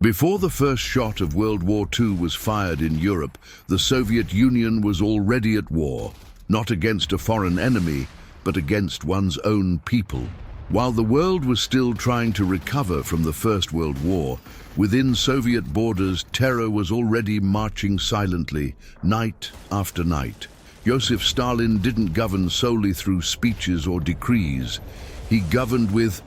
Before the first shot of World War II was fired in Europe, the Soviet Union was already at war, not against a foreign enemy, but against one's own people. While the world was still trying to recover from the First World War, within Soviet borders, terror was already marching silently, night after night. Joseph Stalin didn't govern solely through speeches or decrees. He governed with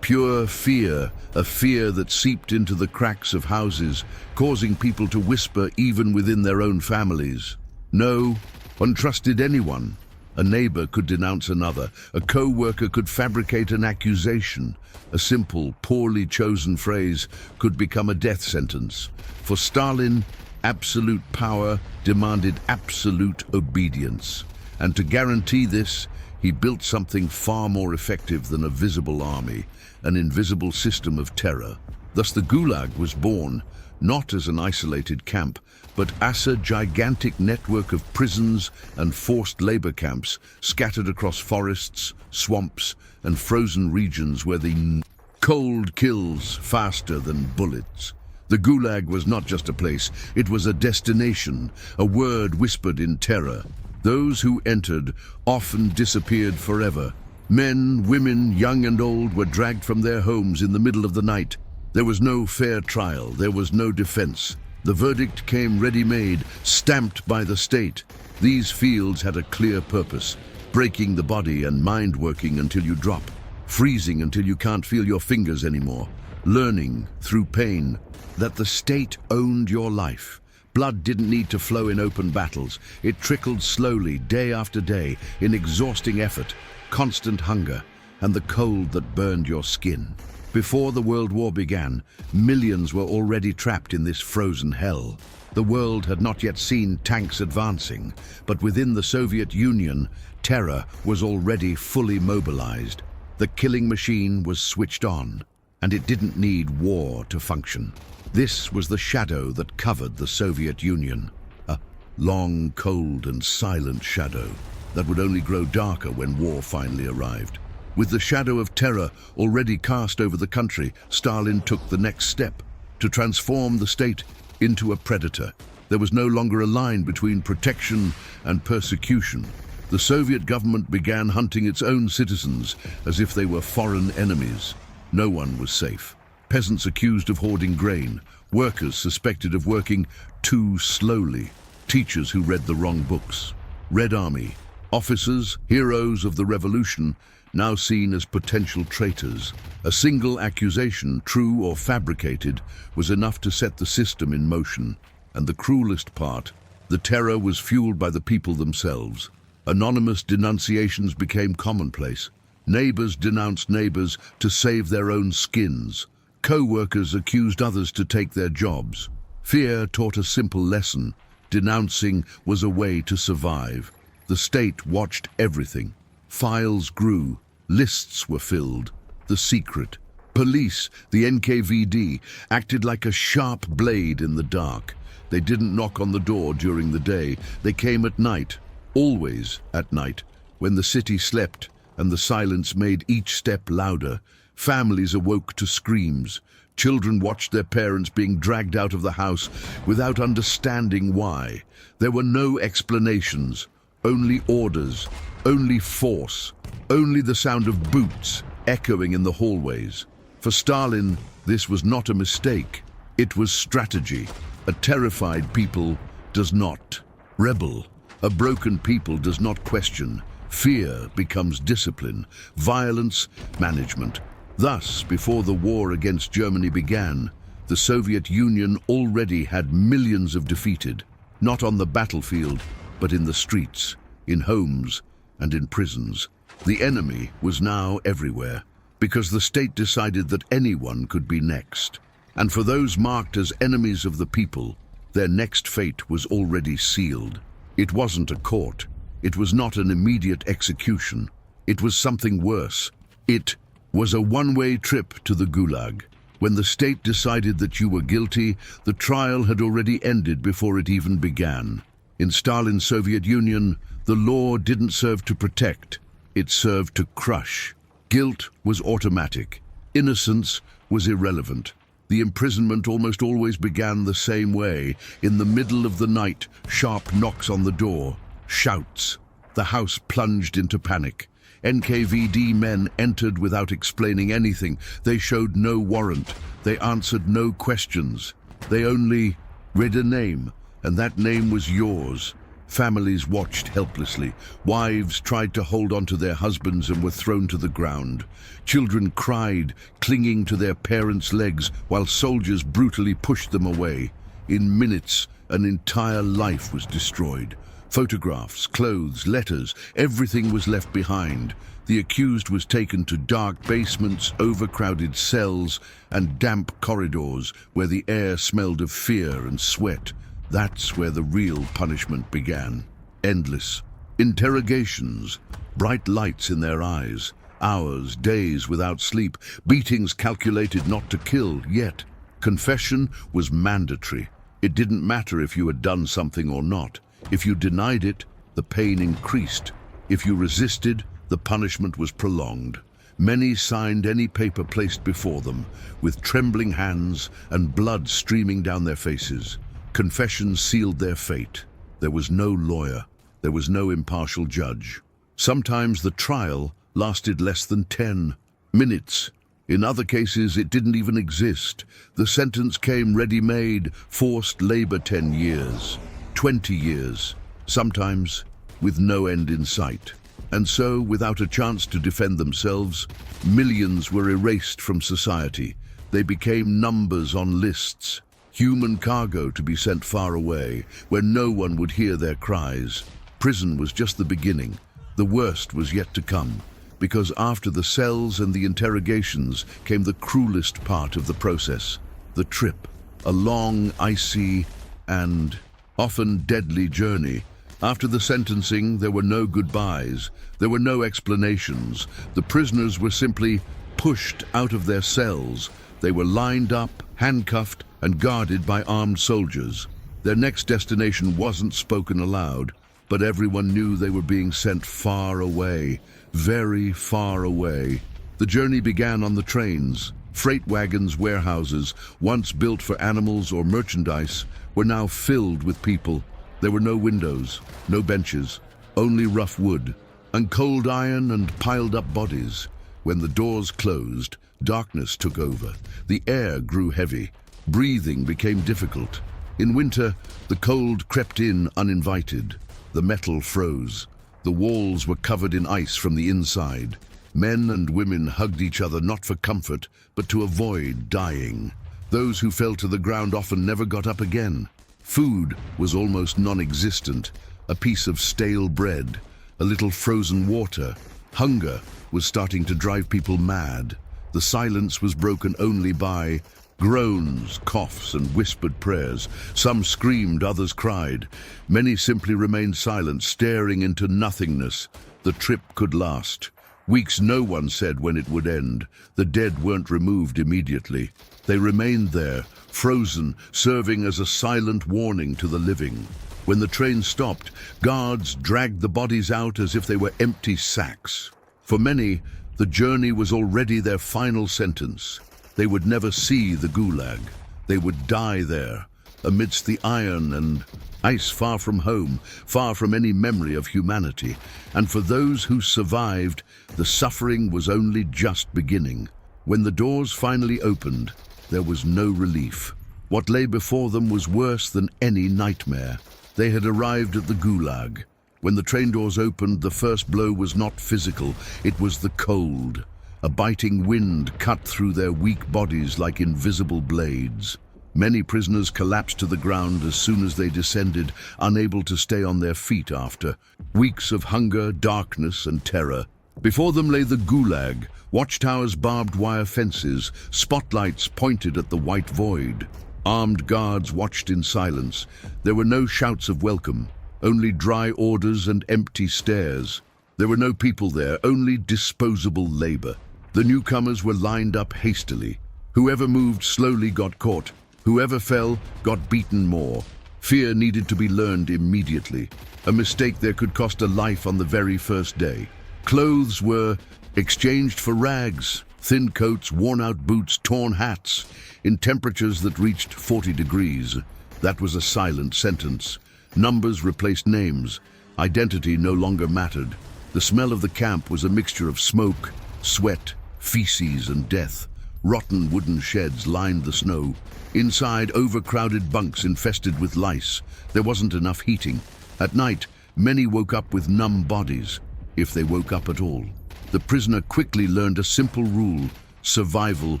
pure fear, a fear that seeped into the cracks of houses, causing people to whisper even within their own families. No one trusted anyone. A neighbor could denounce another, a co-worker could fabricate an accusation. A simple, poorly chosen phrase could become a death sentence. For Stalin, absolute power demanded absolute obedience. And to guarantee this, he built something far more effective than a visible army, an invisible system of terror. Thus the Gulag was born, not as an isolated camp, but as a gigantic network of prisons and forced labor camps scattered across forests, swamps, and frozen regions where the cold kills faster than bullets. The Gulag was not just a place, it was a destination, a word whispered in terror. Those who entered often disappeared forever. Men, women, young and old were dragged from their homes in the middle of the night. There was no fair trial, there was no defense. The verdict came ready-made, stamped by the state. These fields had a clear purpose, breaking the body and mind working until you drop, freezing until you can't feel your fingers anymore, learning through pain that the state owned your life. Blood didn't need to flow in open battles. It trickled slowly, day after day, in exhausting effort, constant hunger, and the cold that burned your skin. Before the World War began, millions were already trapped in this frozen hell. The world had not yet seen tanks advancing, but within the Soviet Union, terror was already fully mobilized. The killing machine was switched on, and it didn't need war to function. This was the shadow that covered the Soviet Union, a long, cold and silent shadow that would only grow darker when war finally arrived. With the shadow of terror already cast over the country, Stalin took the next step to transform the state into a predator. There was no longer a line between protection and persecution. The Soviet government began hunting its own citizens as if they were foreign enemies. No one was safe. Peasants accused of hoarding grain, workers suspected of working too slowly, teachers who read the wrong books. Red Army, officers, heroes of the revolution, now seen as potential traitors. A single accusation, true or fabricated, was enough to set the system in motion. And the cruelest part, the terror was fueled by the people themselves. Anonymous denunciations became commonplace. Neighbors denounced neighbors to save their own skins. Co-workers accused others to take their jobs. Fear taught a simple lesson. Denouncing was a way to survive. The state watched everything. Files grew, lists were filled. The secret. Police, the NKVD, acted like a sharp blade in the dark. They didn't knock on the door during the day. They came at night, always at night, when the city slept and the silence made each step louder. Families awoke to screams. Children watched their parents being dragged out of the house without understanding why. There were no explanations, only orders, only force, only the sound of boots echoing in the hallways. For Stalin, this was not a mistake. It was strategy. A terrified people does not rebel. A broken people does not question. Fear becomes discipline, violence, management. Thus, before the war against Germany began, the Soviet Union already had millions of defeated, not on the battlefield, but in the streets, in homes, and in prisons. The enemy was now everywhere, because the state decided that anyone could be next. And for those marked as enemies of the people, their next fate was already sealed. It wasn't a court. It was not an immediate execution. It was something worse. It was a one-way trip to the Gulag. When the state decided that you were guilty, the trial had already ended before it even began. In Stalin's Soviet Union, the law didn't serve to protect, it served to crush. Guilt was automatic. Innocence was irrelevant. The imprisonment almost always began the same way. In the middle of the night, sharp knocks on the door, shouts. The house plunged into panic. NKVD men entered without explaining anything. They showed no warrant. They answered no questions. They only read a name, and that name was yours. Families watched helplessly. Wives tried to hold on to their husbands and were thrown to the ground. Children cried, clinging to their parents' legs, while soldiers brutally pushed them away. In minutes, an entire life was destroyed. Photographs, clothes, letters, everything was left behind. The accused was taken to dark basements, overcrowded cells, and damp corridors where the air smelled of fear and sweat. That's where the real punishment began. Endless interrogations, bright lights in their eyes, hours, days without sleep, beatings calculated not to kill, yet confession was mandatory. It didn't matter if you had done something or not. If you denied it, the pain increased. If you resisted, the punishment was prolonged. Many signed any paper placed before them, with trembling hands and blood streaming down their faces. Confessions sealed their fate. There was no lawyer. There was no impartial judge. Sometimes the trial lasted less than 10 minutes. In other cases, it didn't even exist. The sentence came ready-made, forced labor 10 years, 20 years, sometimes with no end in sight. And so, without a chance to defend themselves, millions were erased from society. They became numbers on lists. Human cargo to be sent far away, where no one would hear their cries. Prison was just the beginning. The worst was yet to come, because after the cells and the interrogations came the cruelest part of the process, the trip, a long, icy, and often deadly journey. After the sentencing, there were no goodbyes. There were no explanations. The prisoners were simply pushed out of their cells. They were lined up, handcuffed, and guarded by armed soldiers. Their next destination wasn't spoken aloud, but everyone knew they were being sent far away, very far away. The journey began on the trains. Freight wagons, warehouses, once built for animals or merchandise, were now filled with people. There were no windows, no benches, only rough wood, and cold iron and piled-up bodies. When the doors closed, darkness took over. The air grew heavy. Breathing became difficult. In winter, the cold crept in uninvited. The metal froze. The walls were covered in ice from the inside. Men and women hugged each other not for comfort, but to avoid dying. Those who fell to the ground often never got up again. Food was almost non-existent. A piece of stale bread, a little frozen water. Hunger was starting to drive people mad. The silence was broken only by groans, coughs, and whispered prayers. Some screamed, others cried. Many simply remained silent, staring into nothingness. The trip could last. Weeks, no one said when it would end. The dead weren't removed immediately. They remained there, frozen, serving as a silent warning to the living. When the train stopped, guards dragged the bodies out as if they were empty sacks. For many, the journey was already their final sentence. They would never see the Gulag. They would die there, amidst the iron and ice, far from home, far from any memory of humanity. And for those who survived, the suffering was only just beginning. When the doors finally opened, there was no relief. What lay before them was worse than any nightmare. They had arrived at the Gulag. When the train doors opened, the first blow was not physical, it was the cold. A biting wind cut through their weak bodies like invisible blades. Many prisoners collapsed to the ground as soon as they descended, unable to stay on their feet after. Weeks of hunger, darkness, and terror. Before them lay the Gulag, watchtowers, barbed wire fences, spotlights pointed at the white void. Armed guards watched in silence. There were no shouts of welcome, only dry orders and empty stares. There were no people there, only disposable labor. The newcomers were lined up hastily. Whoever moved slowly got caught. Whoever fell got beaten more. Fear needed to be learned immediately. A mistake there could cost a life on the very first day. Clothes were exchanged for rags. Thin coats, worn-out boots, torn hats, in temperatures that reached 40 degrees. That was a silent sentence. Numbers replaced names. Identity no longer mattered. The smell of the camp was a mixture of smoke, sweat, feces, and death. Rotten wooden sheds lined the snow. Inside, overcrowded bunks infested with lice. There wasn't enough heating. At night, many woke up with numb bodies, if they woke up at all. The prisoner quickly learned a simple rule: survival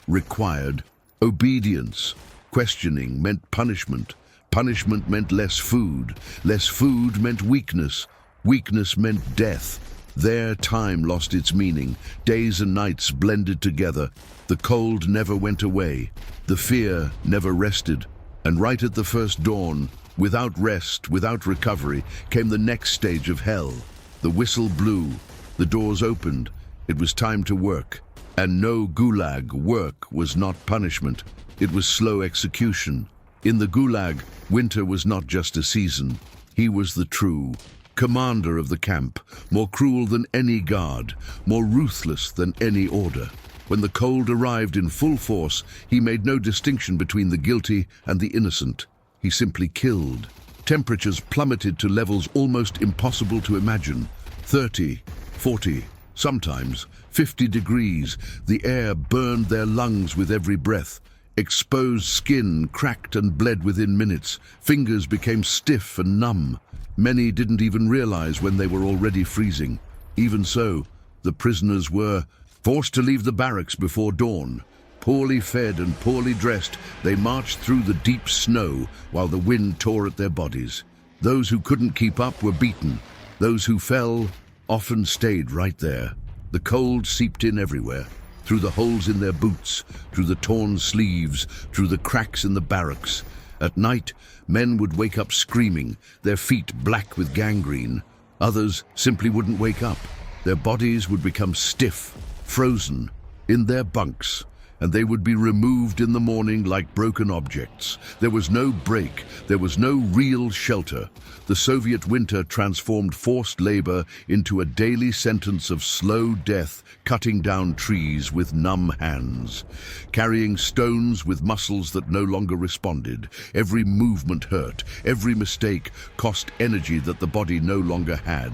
required obedience. Questioning meant punishment. Punishment meant less food. Less food meant weakness. Weakness meant death. There, time lost its meaning. Days and nights blended together. The cold never went away. The fear never rested. And right at the first dawn, without rest, without recovery, came the next stage of hell. The whistle blew. The doors opened. It was time to work. And no Gulag, work was not punishment. It was slow execution. In the Gulag, winter was not just a season. He was the true commander of the camp, more cruel than any guard, more ruthless than any order. When the cold arrived in full force, he made no distinction between the guilty and the innocent. He simply killed. Temperatures plummeted to levels almost impossible to imagine. 30, 40, sometimes 50 degrees. The air burned their lungs with every breath. Exposed skin cracked and bled within minutes. Fingers became stiff and numb. Many didn't even realize when they were already freezing. Even so, the prisoners were forced to leave the barracks before dawn. Poorly fed and poorly dressed, they marched through the deep snow while the wind tore at their bodies. Those who couldn't keep up were beaten. Those who fell often stayed right there. The cold seeped in everywhere, through the holes in their boots, through the torn sleeves, through the cracks in the barracks. At night, men would wake up screaming, their feet black with gangrene. Others simply wouldn't wake up. Their bodies would become stiff, frozen, in their bunks, and they would be removed in the morning like broken objects. There was no break. There was no real shelter. The Soviet winter transformed forced labor into a daily sentence of slow death, cutting down trees with numb hands, carrying stones with muscles that no longer responded. Every movement hurt. Every mistake cost energy that the body no longer had.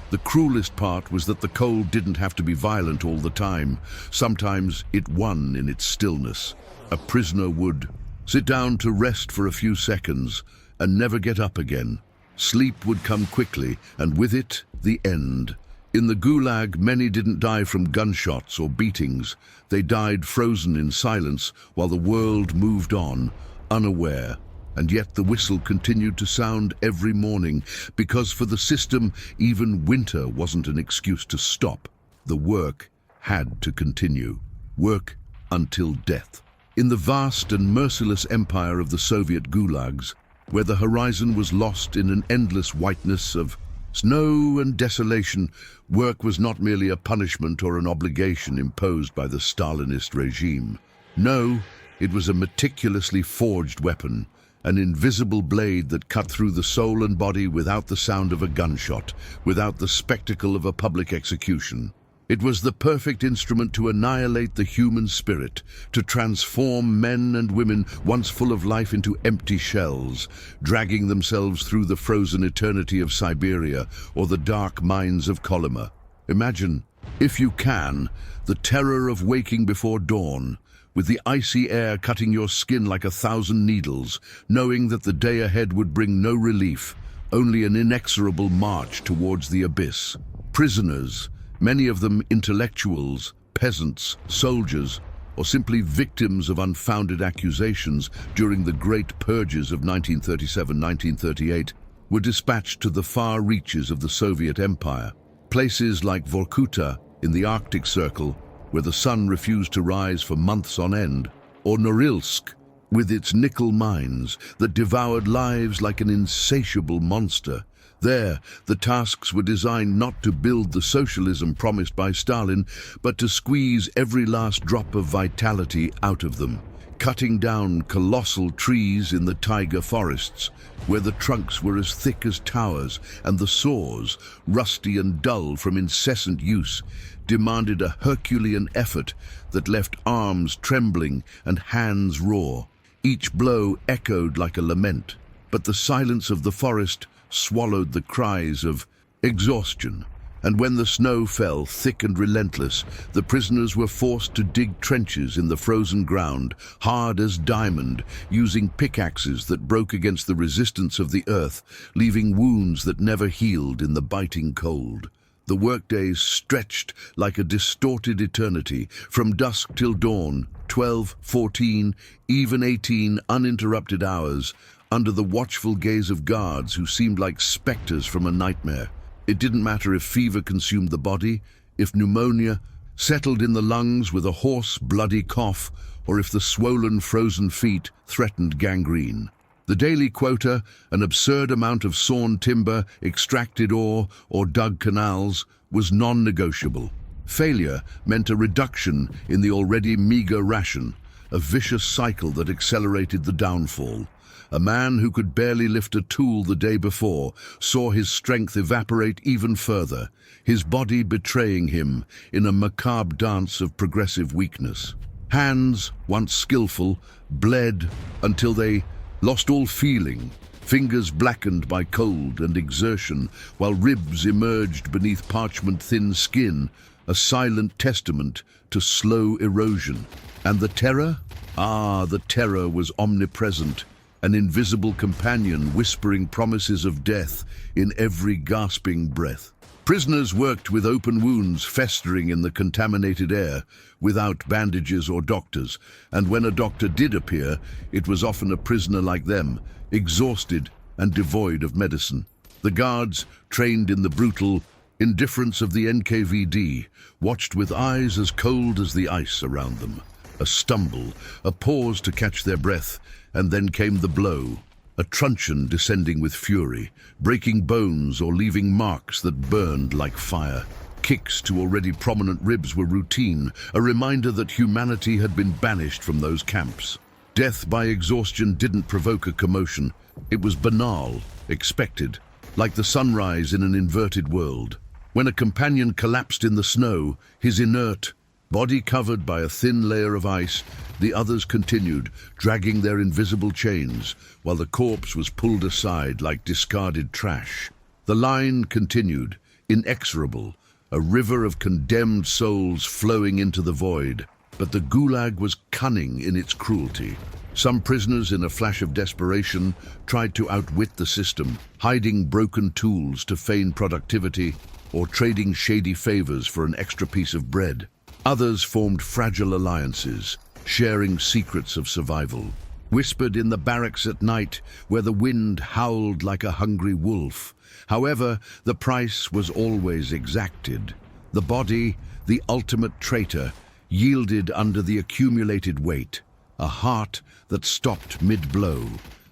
The cruelest part was that the cold didn't have to be violent all the time. Sometimes it won in its stillness. A prisoner would sit down to rest for a few seconds and never get up again. Sleep would come quickly, and with it, the end. In the Gulag, many didn't die from gunshots or beatings. They died frozen in silence while the world moved on, unaware. And yet the whistle continued to sound every morning, because for the system, even winter wasn't an excuse to stop. The work had to continue. Work until death. In the vast and merciless empire of the Soviet Gulags, where the horizon was lost in an endless whiteness of snow and desolation, work was not merely a punishment or an obligation imposed by the Stalinist regime. No, it was a meticulously forged weapon, an invisible blade that cut through the soul and body without the sound of a gunshot, without the spectacle of a public execution. It was the perfect instrument to annihilate the human spirit, to transform men and women once full of life into empty shells, dragging themselves through the frozen eternity of Siberia or the dark mines of Kolyma. Imagine, if you can, the terror of waking before dawn, with the icy air cutting your skin like 1,000 needles, knowing that the day ahead would bring no relief, only an inexorable march towards the abyss. Prisoners, many of them intellectuals, peasants, soldiers, or simply victims of unfounded accusations during the great purges of 1937-1938, were dispatched to the far reaches of the Soviet Empire. Places like Vorkuta in the Arctic Circle, where the sun refused to rise for months on end, or Norilsk, with its nickel mines that devoured lives like an insatiable monster. There, the tasks were designed not to build the socialism promised by Stalin, but to squeeze every last drop of vitality out of them, cutting down colossal trees in the taiga forests, where the trunks were as thick as towers and the saws, rusty and dull from incessant use, demanded a Herculean effort that left arms trembling and hands raw. Each blow echoed like a lament, but the silence of the forest swallowed the cries of exhaustion. And when the snow fell thick and relentless, the prisoners were forced to dig trenches in the frozen ground, hard as diamond, using pickaxes that broke against the resistance of the earth, leaving wounds that never healed in the biting cold. The workdays stretched like a distorted eternity, from dusk till dawn, 12, 14, even 18 uninterrupted hours, under the watchful gaze of guards who seemed like specters from a nightmare. It didn't matter if fever consumed the body, if pneumonia settled in the lungs with a hoarse, bloody cough, or if the swollen, frozen feet threatened gangrene. The daily quota, an absurd amount of sawn timber, extracted ore, or dug canals, was non-negotiable. Failure meant a reduction in the already meager ration, a vicious cycle that accelerated the downfall. A man who could barely lift a tool the day before saw his strength evaporate even further, his body betraying him in a macabre dance of progressive weakness. Hands, once skillful, bled until they lost all feeling, fingers blackened by cold and exertion, while ribs emerged beneath parchment-thin skin, a silent testament to slow erosion. And the terror? The terror was omnipresent, an invisible companion whispering promises of death in every gasping breath. Prisoners worked with open wounds festering in the contaminated air, without bandages or doctors, and when a doctor did appear, it was often a prisoner like them, exhausted and devoid of medicine. The guards, trained in the brutal indifference of the NKVD, watched with eyes as cold as the ice around them. A stumble, a pause to catch their breath, and then came the blow, a truncheon descending with fury, breaking bones or leaving marks that burned like fire. Kicks to already prominent ribs were routine, a reminder that humanity had been banished from those camps. Death by exhaustion didn't provoke a commotion. It was banal, expected, like the sunrise in an inverted world. When a companion collapsed in the snow, his inert body covered by a thin layer of ice, the others continued, dragging their invisible chains, while the corpse was pulled aside like discarded trash. The line continued, inexorable, a river of condemned souls flowing into the void. But the Gulag was cunning in its cruelty. Some prisoners, in a flash of desperation, tried to outwit the system, hiding broken tools to feign productivity or trading shady favors for an extra piece of bread. Others formed fragile alliances, sharing secrets of survival, whispered in the barracks at night where the wind howled like a hungry wolf. However, the price was always exacted. The body, the ultimate traitor, yielded under the accumulated weight, a heart that stopped mid-blow,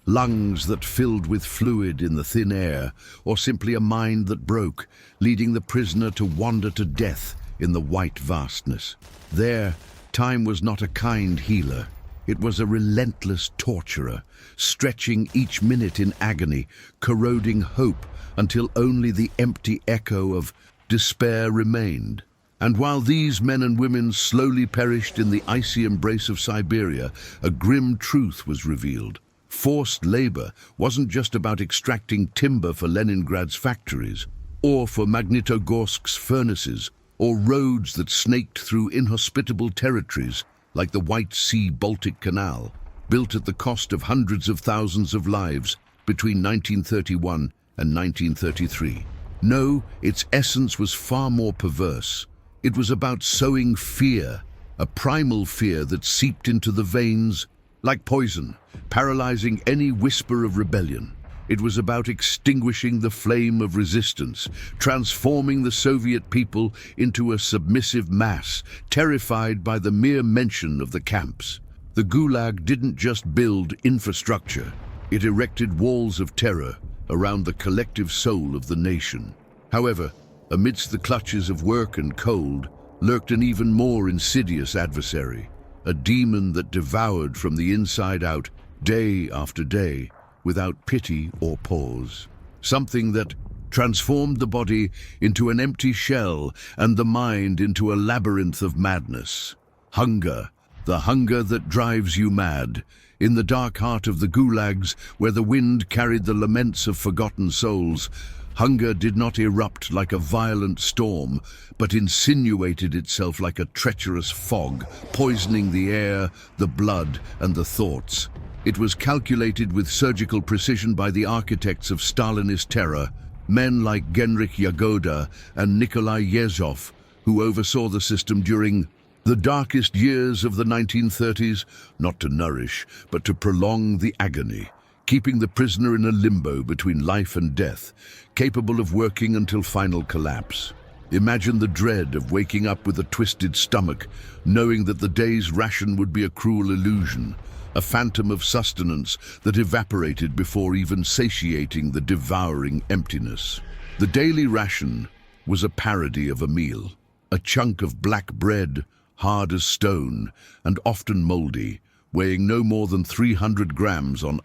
lungs that filled with fluid in the thin air, or simply a mind that broke, leading the prisoner to wander to death in the white vastness. There, time was not a kind healer. It was a relentless torturer, stretching each minute in agony, corroding hope until only the empty echo of despair remained. And while these men and women slowly perished in the icy embrace of Siberia, a grim truth was revealed. Forced labor wasn't just about extracting timber for Leningrad's factories, or for Magnitogorsk's furnaces, or roads that snaked through inhospitable territories like the White Sea-Baltic Canal, built at the cost of hundreds of thousands of lives between 1931 and 1933. No, its essence was far more perverse. It was about sowing fear, a primal fear that seeped into the veins like poison, paralyzing any whisper of rebellion. It was about extinguishing the flame of resistance, transforming the Soviet people into a submissive mass, terrified by the mere mention of the camps. The Gulag didn't just build infrastructure, it erected walls of terror around the collective soul of the nation. However, amidst the clutches of work and cold, lurked an even more insidious adversary, a demon that devoured from the inside out, day after day, without pity or pause. Something that transformed the body into an empty shell and the mind into a labyrinth of madness. Hunger, the hunger that drives you mad. In the dark heart of the Gulags, where the wind carried the laments of forgotten souls, hunger did not erupt like a violent storm, but insinuated itself like a treacherous fog, poisoning the air, the blood, and the thoughts. It was calculated with surgical precision by the architects of Stalinist terror, men like Genrikh Yagoda and Nikolai Yezhov, who oversaw the system during the darkest years of the 1930s, not to nourish, but to prolong the agony, keeping the prisoner in a limbo between life and death, capable of working until final collapse. Imagine the dread of waking up with a twisted stomach, knowing that the day's ration would be a cruel illusion, a phantom of sustenance that evaporated before even satiating the devouring emptiness. The daily ration was a parody of a meal, a chunk of black bread, hard as stone and often moldy, weighing no more than 300 grams on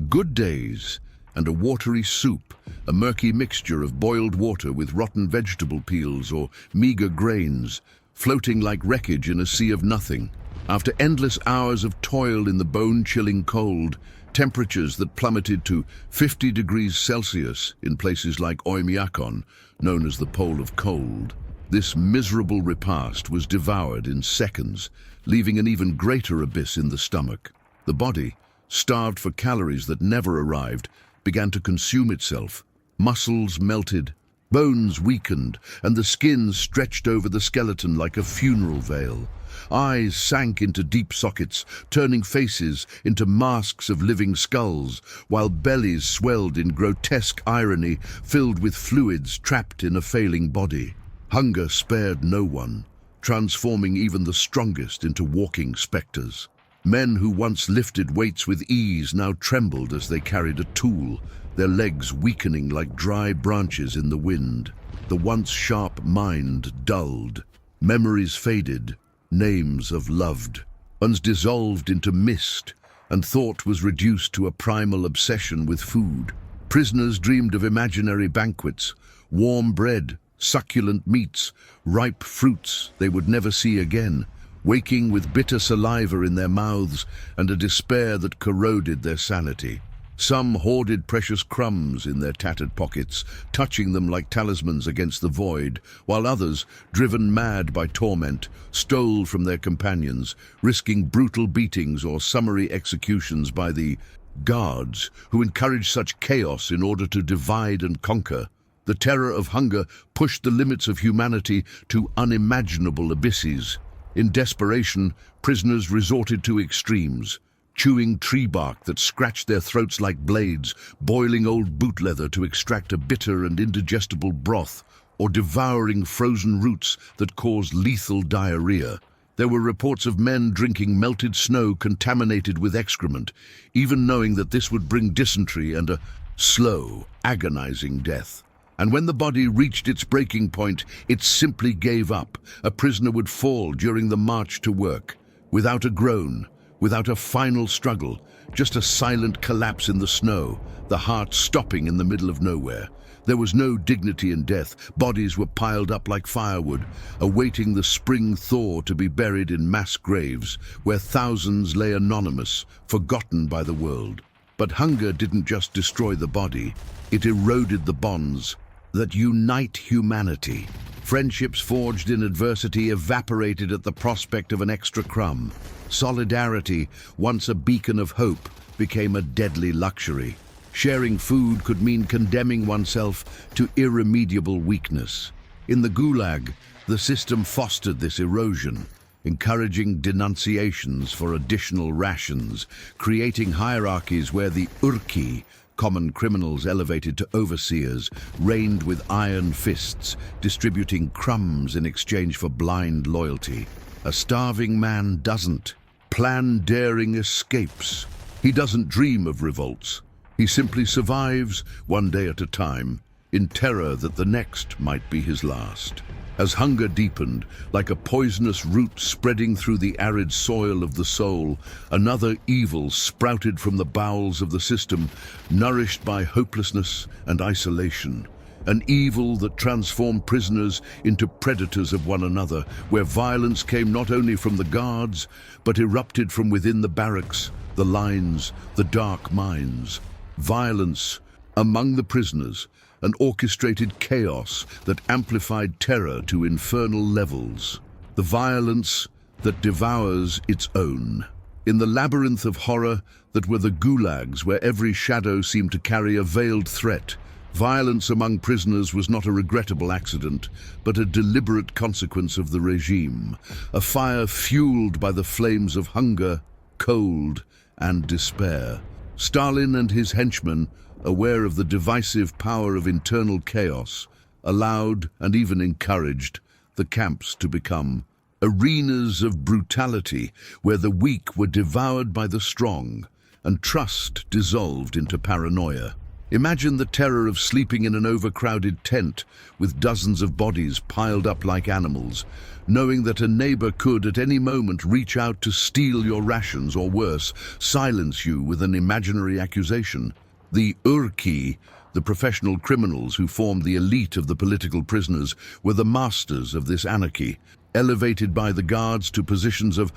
good days, and a watery soup, a murky mixture of boiled water with rotten vegetable peels or meager grains, floating like wreckage in a sea of nothing. After endless hours of toil in the bone-chilling cold, temperatures that plummeted to 50 degrees Celsius in places like Oymyakon, known as the Pole of Cold, this miserable repast was devoured in seconds, leaving an even greater abyss in the stomach. The body, starved for calories that never arrived, began to consume itself. Muscles melted, bones weakened, and the skin stretched over the skeleton like a funeral veil. Eyes sank into deep sockets, turning faces into masks of living skulls, while bellies swelled in grotesque irony, filled with fluids trapped in a failing body. Hunger spared no one, transforming even the strongest into walking specters. Men who once lifted weights with ease now trembled as they carried a tool, their legs weakening like dry branches in the wind. The once sharp mind dulled, memories faded, names of loved ones dissolved into mist, and thought was reduced to a primal obsession with food. Prisoners dreamed of imaginary banquets, warm bread, succulent meats, ripe fruits they would never see again, waking with bitter saliva in their mouths and a despair that corroded their sanity. Some hoarded precious crumbs in their tattered pockets, touching them like talismans against the void, while others, driven mad by torment, stole from their companions, risking brutal beatings or summary executions by the guards who encouraged such chaos in order to divide and conquer. The terror of hunger pushed the limits of humanity to unimaginable abysses. In desperation, prisoners resorted to extremes, chewing tree bark that scratched their throats like blades, boiling old boot leather to extract a bitter and indigestible broth, or devouring frozen roots that caused lethal diarrhea. There were reports of men drinking melted snow contaminated with excrement, even knowing that this would bring dysentery and a slow, agonizing death. And when the body reached its breaking point, it simply gave up. A prisoner would fall during the march to work, without a groan, without a final struggle, just a silent collapse in the snow, the heart stopping in the middle of nowhere. There was no dignity in death. Bodies were piled up like firewood, awaiting the spring thaw to be buried in mass graves, where thousands lay anonymous, forgotten by the world. But hunger didn't just destroy the body, it eroded the bonds that unite humanity. Friendships forged in adversity evaporated at the prospect of an extra crumb. Solidarity, once a beacon of hope, became a deadly luxury. Sharing food could mean condemning oneself to irremediable weakness. In the Gulag, the system fostered this erosion, encouraging denunciations for additional rations, creating hierarchies where the urki, common criminals elevated to overseers, reigned with iron fists, distributing crumbs in exchange for blind loyalty. A starving man doesn't plan daring escapes. He doesn't dream of revolts. He simply survives one day at a time, in terror that the next might be his last. As hunger deepened, like a poisonous root spreading through the arid soil of the soul, another evil sprouted from the bowels of the system, nourished by hopelessness and isolation. An evil that transformed prisoners into predators of one another, where violence came not only from the guards, but erupted from within the barracks, the lines, the dark mines. Violence among the prisoners, an orchestrated chaos that amplified terror to infernal levels. The violence that devours its own. In the labyrinth of horror that were the Gulags, where every shadow seemed to carry a veiled threat, violence among prisoners was not a regrettable accident, but a deliberate consequence of the regime, a fire fueled by the flames of hunger, cold, and despair. Stalin and his henchmen, aware of the divisive power of internal chaos, allowed and even encouraged the camps to become arenas of brutality where the weak were devoured by the strong and trust dissolved into paranoia. Imagine the terror of sleeping in an overcrowded tent with dozens of bodies piled up like animals, knowing that a neighbor could at any moment reach out to steal your rations or worse, silence you with an imaginary accusation. The Urki, the professional criminals who formed the elite of the political prisoners, were the masters of this anarchy. Elevated by the guards to positions of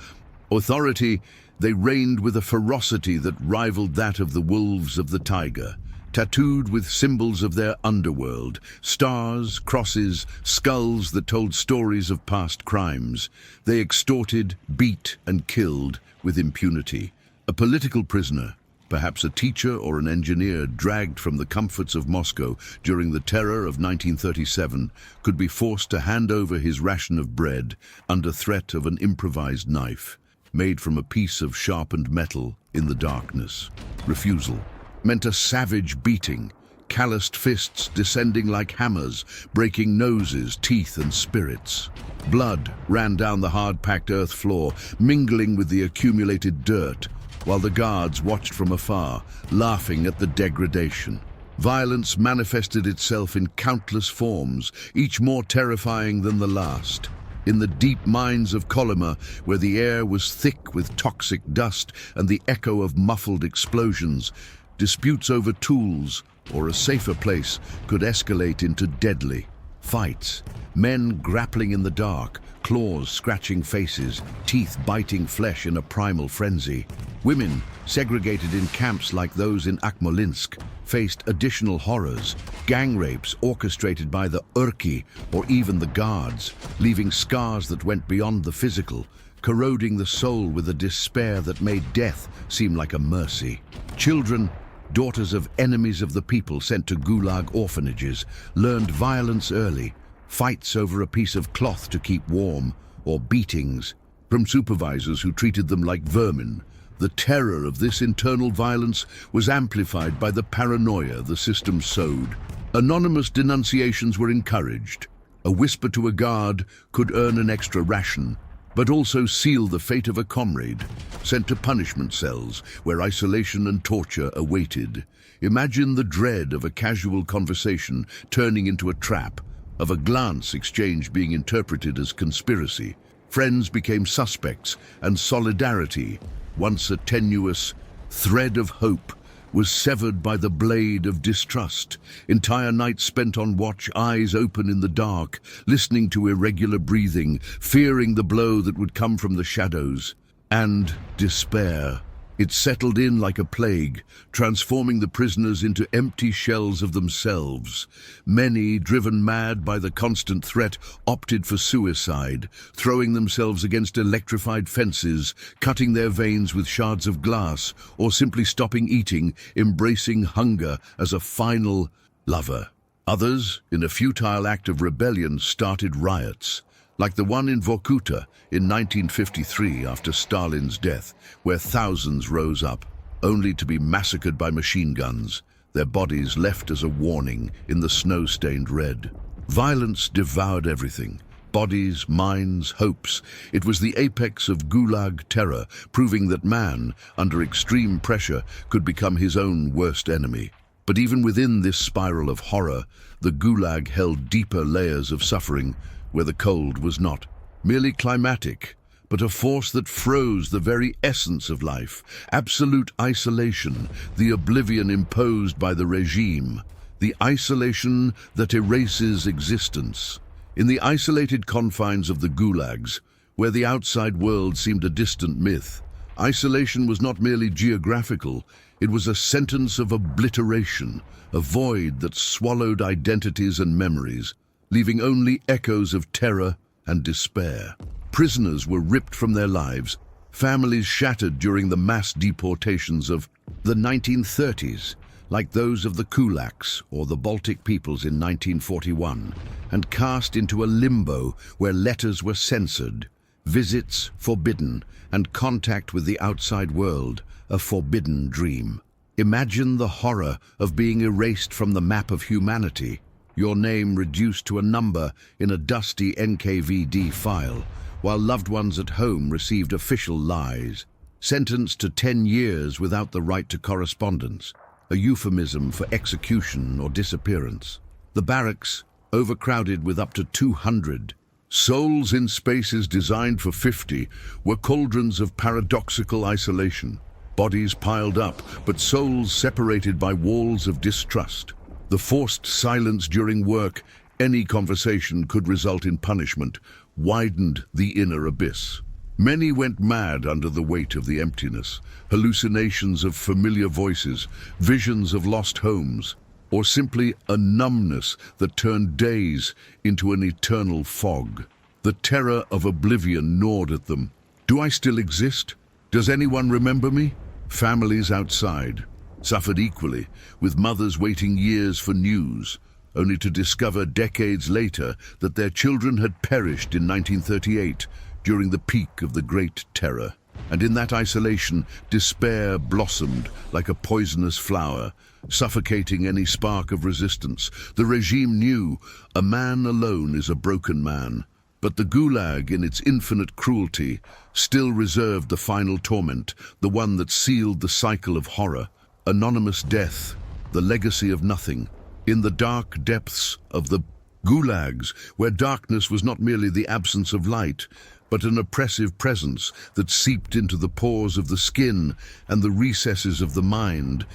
authority, they reigned with a ferocity that rivaled that of the wolves of the taiga. Tattooed with symbols of their underworld, stars, crosses, skulls that told stories of past crimes, they extorted, beat, and killed with impunity. A political prisoner, perhaps a teacher or an engineer dragged from the comforts of Moscow during the terror of 1937, could be forced to hand over his ration of bread under threat of an improvised knife, made from a piece of sharpened metal in the darkness. Refusal meant a savage beating, calloused fists descending like hammers, breaking noses, teeth, and spirits. Blood ran down the hard-packed earth floor, mingling with the accumulated dirt, while the guards watched from afar, laughing at the degradation. Violence manifested itself in countless forms, each more terrifying than the last. In the deep mines of Kolyma, where the air was thick with toxic dust and the echo of muffled explosions, disputes over tools or a safer place could escalate into deadly fights. Men grappling in the dark, claws scratching faces, teeth biting flesh in a primal frenzy. Women, segregated in camps like those in Akmolinsk, faced additional horrors, gang rapes orchestrated by the Urki or even the guards, leaving scars that went beyond the physical, corroding the soul with a despair that made death seem like a mercy. Children, daughters of enemies of the people sent to Gulag orphanages, learned violence early, fights over a piece of cloth to keep warm, or beatings from supervisors who treated them like vermin. The terror of this internal violence was amplified by the paranoia the system sowed. Anonymous denunciations were encouraged. A whisper to a guard could earn an extra ration, but also seal the fate of a comrade, sent to punishment cells where isolation and torture awaited. Imagine the dread of a casual conversation turning into a trap, of a glance exchange being interpreted as conspiracy. Friends became suspects, and solidarity, once a tenuous thread of hope, was severed by the blade of distrust. Entire nights spent on watch, eyes open in the dark, listening to irregular breathing, fearing the blow that would come from the shadows. And despair. It settled in like a plague, transforming the prisoners into empty shells of themselves. Many, driven mad by the constant threat, opted for suicide, throwing themselves against electrified fences, cutting their veins with shards of glass, or simply stopping eating, embracing hunger as a final lover. Others, in a futile act of rebellion, started riots, like the one in Vorkuta in 1953 after Stalin's death, where thousands rose up, only to be massacred by machine guns, their bodies left as a warning in the snow-stained red. Violence devoured everything. Bodies, minds, hopes. It was the apex of Gulag terror, proving that man, under extreme pressure, could become his own worst enemy. But even within this spiral of horror, the Gulag held deeper layers of suffering where the cold was not merely climatic, but a force that froze the very essence of life. Absolute isolation, the oblivion imposed by the regime, the isolation that erases existence. In the isolated confines of the Gulags, where the outside world seemed a distant myth, isolation was not merely geographical, it was a sentence of obliteration, a void that swallowed identities and memories, leaving only echoes of terror and despair. Prisoners were ripped from their lives, families shattered during the mass deportations of the 1930s, like those of the Kulaks or the Baltic peoples in 1941, and cast into a limbo where letters were censored, visits forbidden, and contact with the outside world a forbidden dream. Imagine the horror of being erased from the map of humanity, your name reduced to a number in a dusty NKVD file, while loved ones at home received official lies, sentenced to 10 years without the right to correspondence, a euphemism for execution or disappearance. The barracks, overcrowded with up to 200 souls in spaces designed for 50, were cauldrons of paradoxical isolation. Bodies piled up, but souls separated by walls of distrust. The forced silence during work, any conversation could result in punishment, widened the inner abyss. Many went mad under the weight of the emptiness, hallucinations of familiar voices, visions of lost homes, or simply a numbness that turned days into an eternal fog. The terror of oblivion gnawed at them. Do I still exist? Does anyone remember me? Families outside suffered equally, with mothers waiting years for news, only to discover decades later that their children had perished in 1938 during the peak of the Great Terror. And in that isolation, despair blossomed like a poisonous flower, suffocating any spark of resistance. The regime knew a man alone is a broken man, but the Gulag, in its infinite cruelty, still reserved the final torment, the one that sealed the cycle of horror. Anonymous death, the legacy of nothing. In the dark depths of the Gulags, where darkness was not merely the absence of light, but an oppressive presence that seeped into the pores of the skin and the recesses of the mind,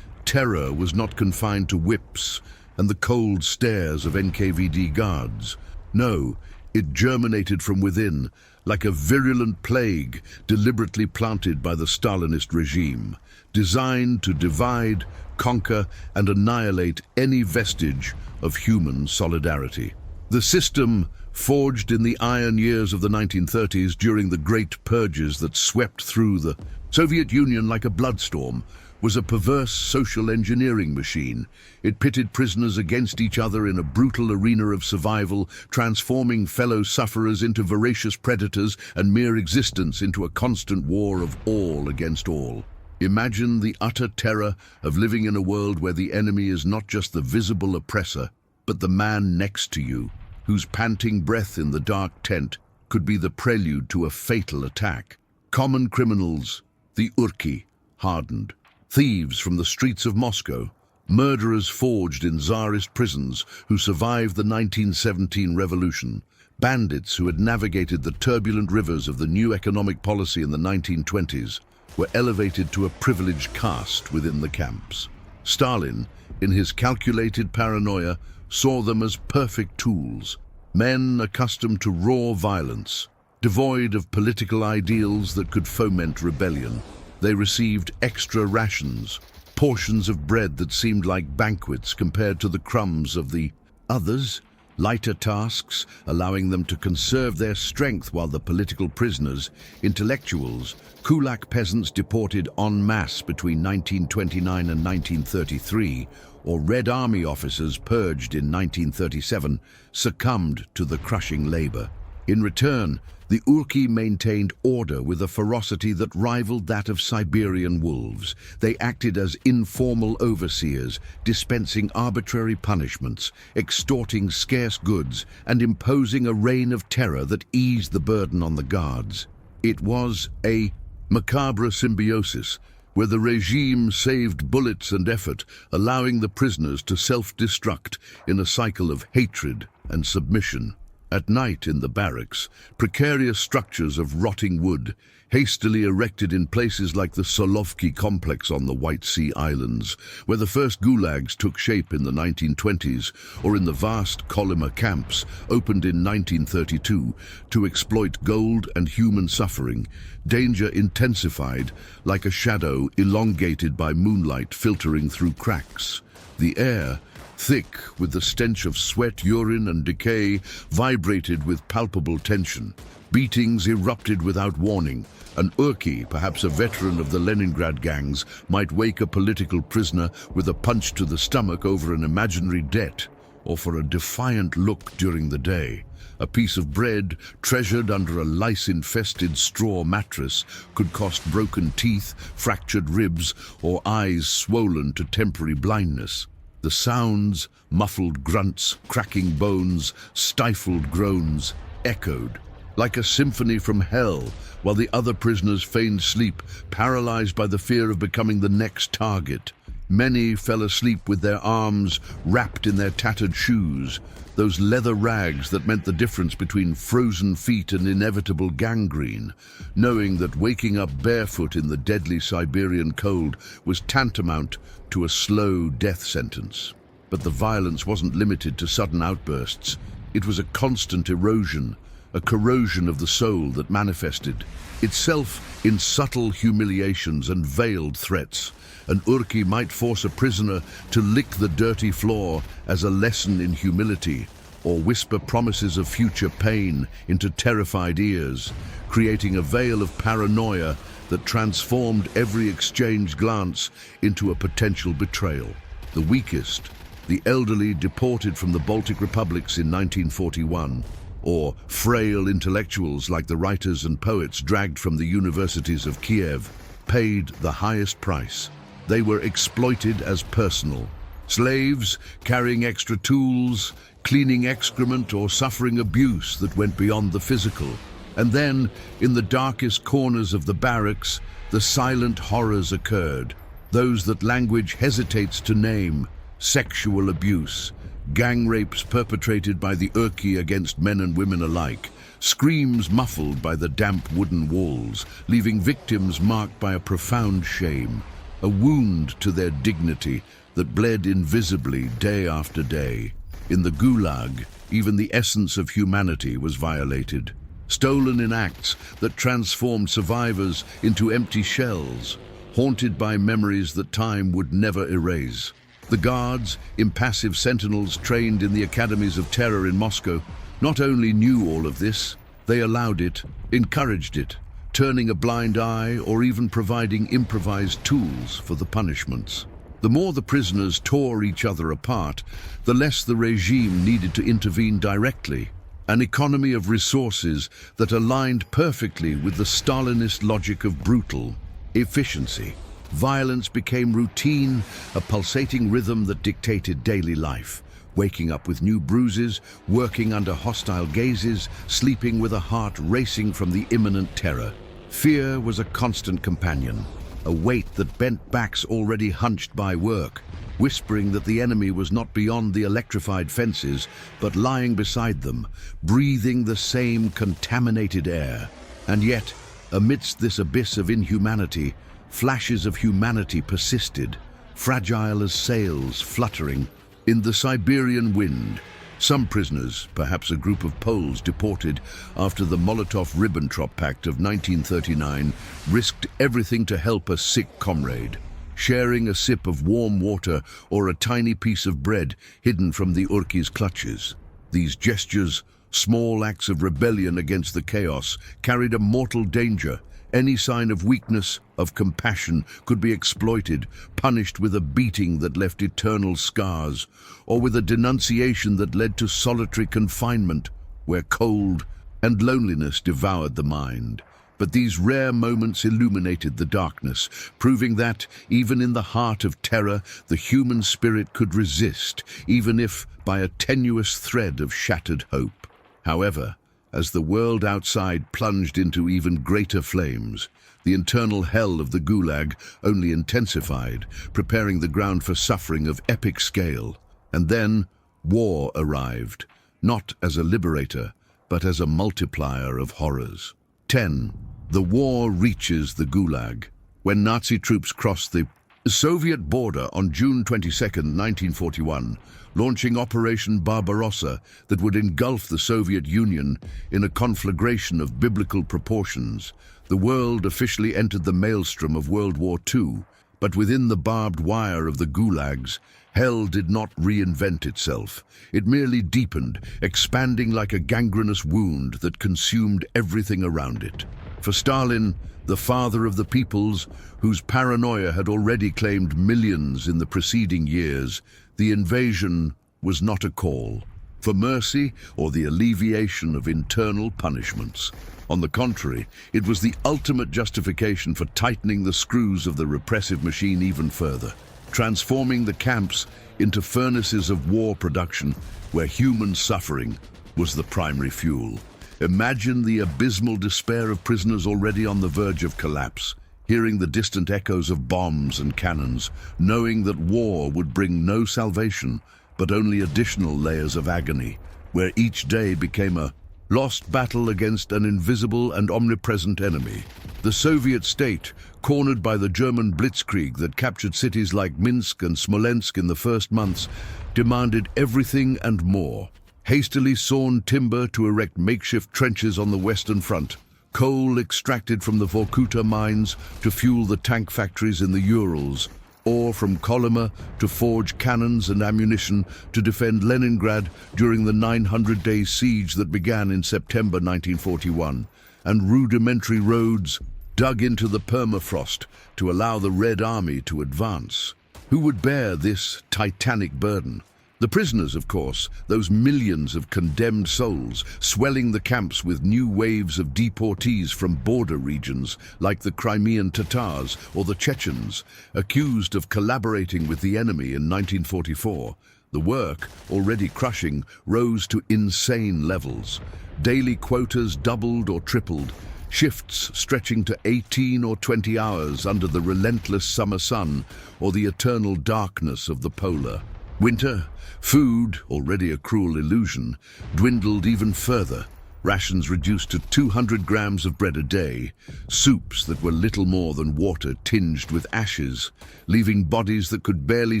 terror was not confined to whips and the cold stares of NKVD guards. No, it germinated from within, like a virulent plague deliberately planted by the Stalinist regime, designed to divide, conquer, and annihilate any vestige of human solidarity. The system, forged in the iron years of the 1930s during the great purges that swept through the Soviet Union like a bloodstorm, was a perverse social engineering machine. It pitted prisoners against each other in a brutal arena of survival, transforming fellow sufferers into voracious predators and mere existence into a constant war of all against all. Imagine the utter terror of living in a world where the enemy is not just the visible oppressor, but the man next to you, whose panting breath in the dark tent could be the prelude to a fatal attack. Common criminals, the Urki, hardened. Thieves from the streets of Moscow, murderers forged in Tsarist prisons who survived the 1917 revolution, bandits who had navigated the turbulent rivers of the new economic policy in the 1920s, were elevated to a privileged caste within the camps. Stalin, in his calculated paranoia, saw them as perfect tools, men accustomed to raw violence, devoid of political ideals that could foment rebellion. They received extra rations, portions of bread that seemed like banquets compared to the crumbs of the others, lighter tasks, allowing them to conserve their strength while the political prisoners, intellectuals, Kulak peasants deported en masse between 1929 and 1933, or Red Army officers purged in 1937, succumbed to the crushing labor. In return, the Urki maintained order with a ferocity that rivaled that of Siberian wolves. They acted as informal overseers, dispensing arbitrary punishments, extorting scarce goods, and imposing a reign of terror that eased the burden on the guards. It was a macabre symbiosis, where the regime saved bullets and effort, allowing the prisoners to self-destruct in a cycle of hatred and submission. At night in the barracks, precarious structures of rotting wood, hastily erected in places like the Solovki complex on the White Sea Islands, where the first gulags took shape in the 1920s, or in the vast Kolyma camps, opened in 1932 to exploit gold and human suffering, danger intensified like a shadow elongated by moonlight filtering through cracks. The air, thick with the stench of sweat, urine and decay, vibrated with palpable tension. Beatings erupted without warning. An Urki, perhaps a veteran of the Leningrad gangs, might wake a political prisoner with a punch to the stomach over an imaginary debt, or for a defiant look during the day. A piece of bread, treasured under a lice-infested straw mattress, could cost broken teeth, fractured ribs, or eyes swollen to temporary blindness. The sounds, muffled grunts, cracking bones, stifled groans, echoed like a symphony from hell, while the other prisoners feigned sleep, paralyzed by the fear of becoming the next target. Many fell asleep with their arms wrapped in their tattered shoes, those leather rags that meant the difference between frozen feet and inevitable gangrene, knowing that waking up barefoot in the deadly Siberian cold was tantamount to a slow death sentence. But the violence wasn't limited to sudden outbursts. It was a constant erosion, a corrosion of the soul that manifested itself in subtle humiliations and veiled threats. An Urki might force a prisoner to lick the dirty floor as a lesson in humility, or whisper promises of future pain into terrified ears, creating a veil of paranoia that transformed every exchanged glance into a potential betrayal. The weakest, the elderly deported from the Baltic republics in 1941, or frail intellectuals like the writers and poets dragged from the universities of Kiev, paid the highest price. They were exploited as personal slaves, carrying extra tools, cleaning excrement, or suffering abuse that went beyond the physical. And then, in the darkest corners of the barracks, the silent horrors occurred, those that language hesitates to name: sexual abuse, gang rapes perpetrated by the Urki against men and women alike, screams muffled by the damp wooden walls, leaving victims marked by a profound shame, a wound to their dignity that bled invisibly day after day. In the Gulag, even the essence of humanity was violated, stolen in acts that transformed survivors into empty shells, haunted by memories that time would never erase. The guards, impassive sentinels trained in the academies of terror in Moscow, not only knew all of this, they allowed it, encouraged it, turning a blind eye or even providing improvised tools for the punishments. The more the prisoners tore each other apart, the less the regime needed to intervene directly. An economy of resources that aligned perfectly with the Stalinist logic of brutal efficiency. Violence became routine, a pulsating rhythm that dictated daily life. Waking up with new bruises, working under hostile gazes, sleeping with a heart racing from the imminent terror. Fear was a constant companion, a weight that bent backs already hunched by work, whispering that the enemy was not beyond the electrified fences, but lying beside them, breathing the same contaminated air. And yet, amidst this abyss of inhumanity, flashes of humanity persisted, fragile as sails fluttering in the Siberian wind. Some prisoners, perhaps a group of Poles deported after the Molotov-Ribbentrop Pact of 1939, risked everything to help a sick comrade, sharing a sip of warm water or a tiny piece of bread hidden from the Urki's clutches. These gestures, small acts of rebellion against the chaos, carried a mortal danger. Any sign of weakness, of compassion, could be exploited, punished with a beating that left eternal scars, or with a denunciation that led to solitary confinement, where cold and loneliness devoured the mind. But these rare moments illuminated the darkness, proving that, even in the heart of terror, the human spirit could resist, even if by a tenuous thread of shattered hope. However, as the world outside plunged into even greater flames, The internal hell of the Gulag only intensified, preparing the ground for suffering of epic scale. And then war arrived, not as a liberator, but as a multiplier of horrors. 10. The war reaches the Gulag. When Nazi troops crossed the Soviet border on June 22, 1941, launching Operation Barbarossa that would engulf the Soviet Union in a conflagration of biblical proportions, the world officially entered the maelstrom of World War II. But within the barbed wire of the Gulags, hell did not reinvent itself. It merely deepened, expanding like a gangrenous wound that consumed everything around it. For Stalin, the father of the peoples, whose paranoia had already claimed millions in the preceding years, the invasion was not a call for mercy or the alleviation of internal punishments. On the contrary, it was the ultimate justification for tightening the screws of the repressive machine even further, transforming the camps into furnaces of war production where human suffering was the primary fuel. Imagine the abysmal despair of prisoners already on the verge of collapse, hearing the distant echoes of bombs and cannons, knowing that war would bring no salvation, but only additional layers of agony, where each day became a lost battle against an invisible and omnipresent enemy. The Soviet state, cornered by the German blitzkrieg that captured cities like Minsk and Smolensk in the first months, demanded everything and more. Hastily sawn timber to erect makeshift trenches on the Western Front, coal extracted from the Vorkuta mines to fuel the tank factories in the Urals, ore from Kolyma to forge cannons and ammunition to defend Leningrad during the 900-day siege that began in September 1941, and rudimentary roads dug into the permafrost to allow the Red Army to advance. Who would bear this titanic burden? The prisoners, of course, those millions of condemned souls, swelling the camps with new waves of deportees from border regions like the Crimean Tatars or the Chechens, accused of collaborating with the enemy in 1944. The work, already crushing, rose to insane levels. Daily quotas doubled or tripled, shifts stretching to 18 or 20 hours under the relentless summer sun or the eternal darkness of the polar. Winter, food, already a cruel illusion, dwindled even further. Rations reduced to 200 grams of bread a day, soups that were little more than water tinged with ashes, leaving bodies that could barely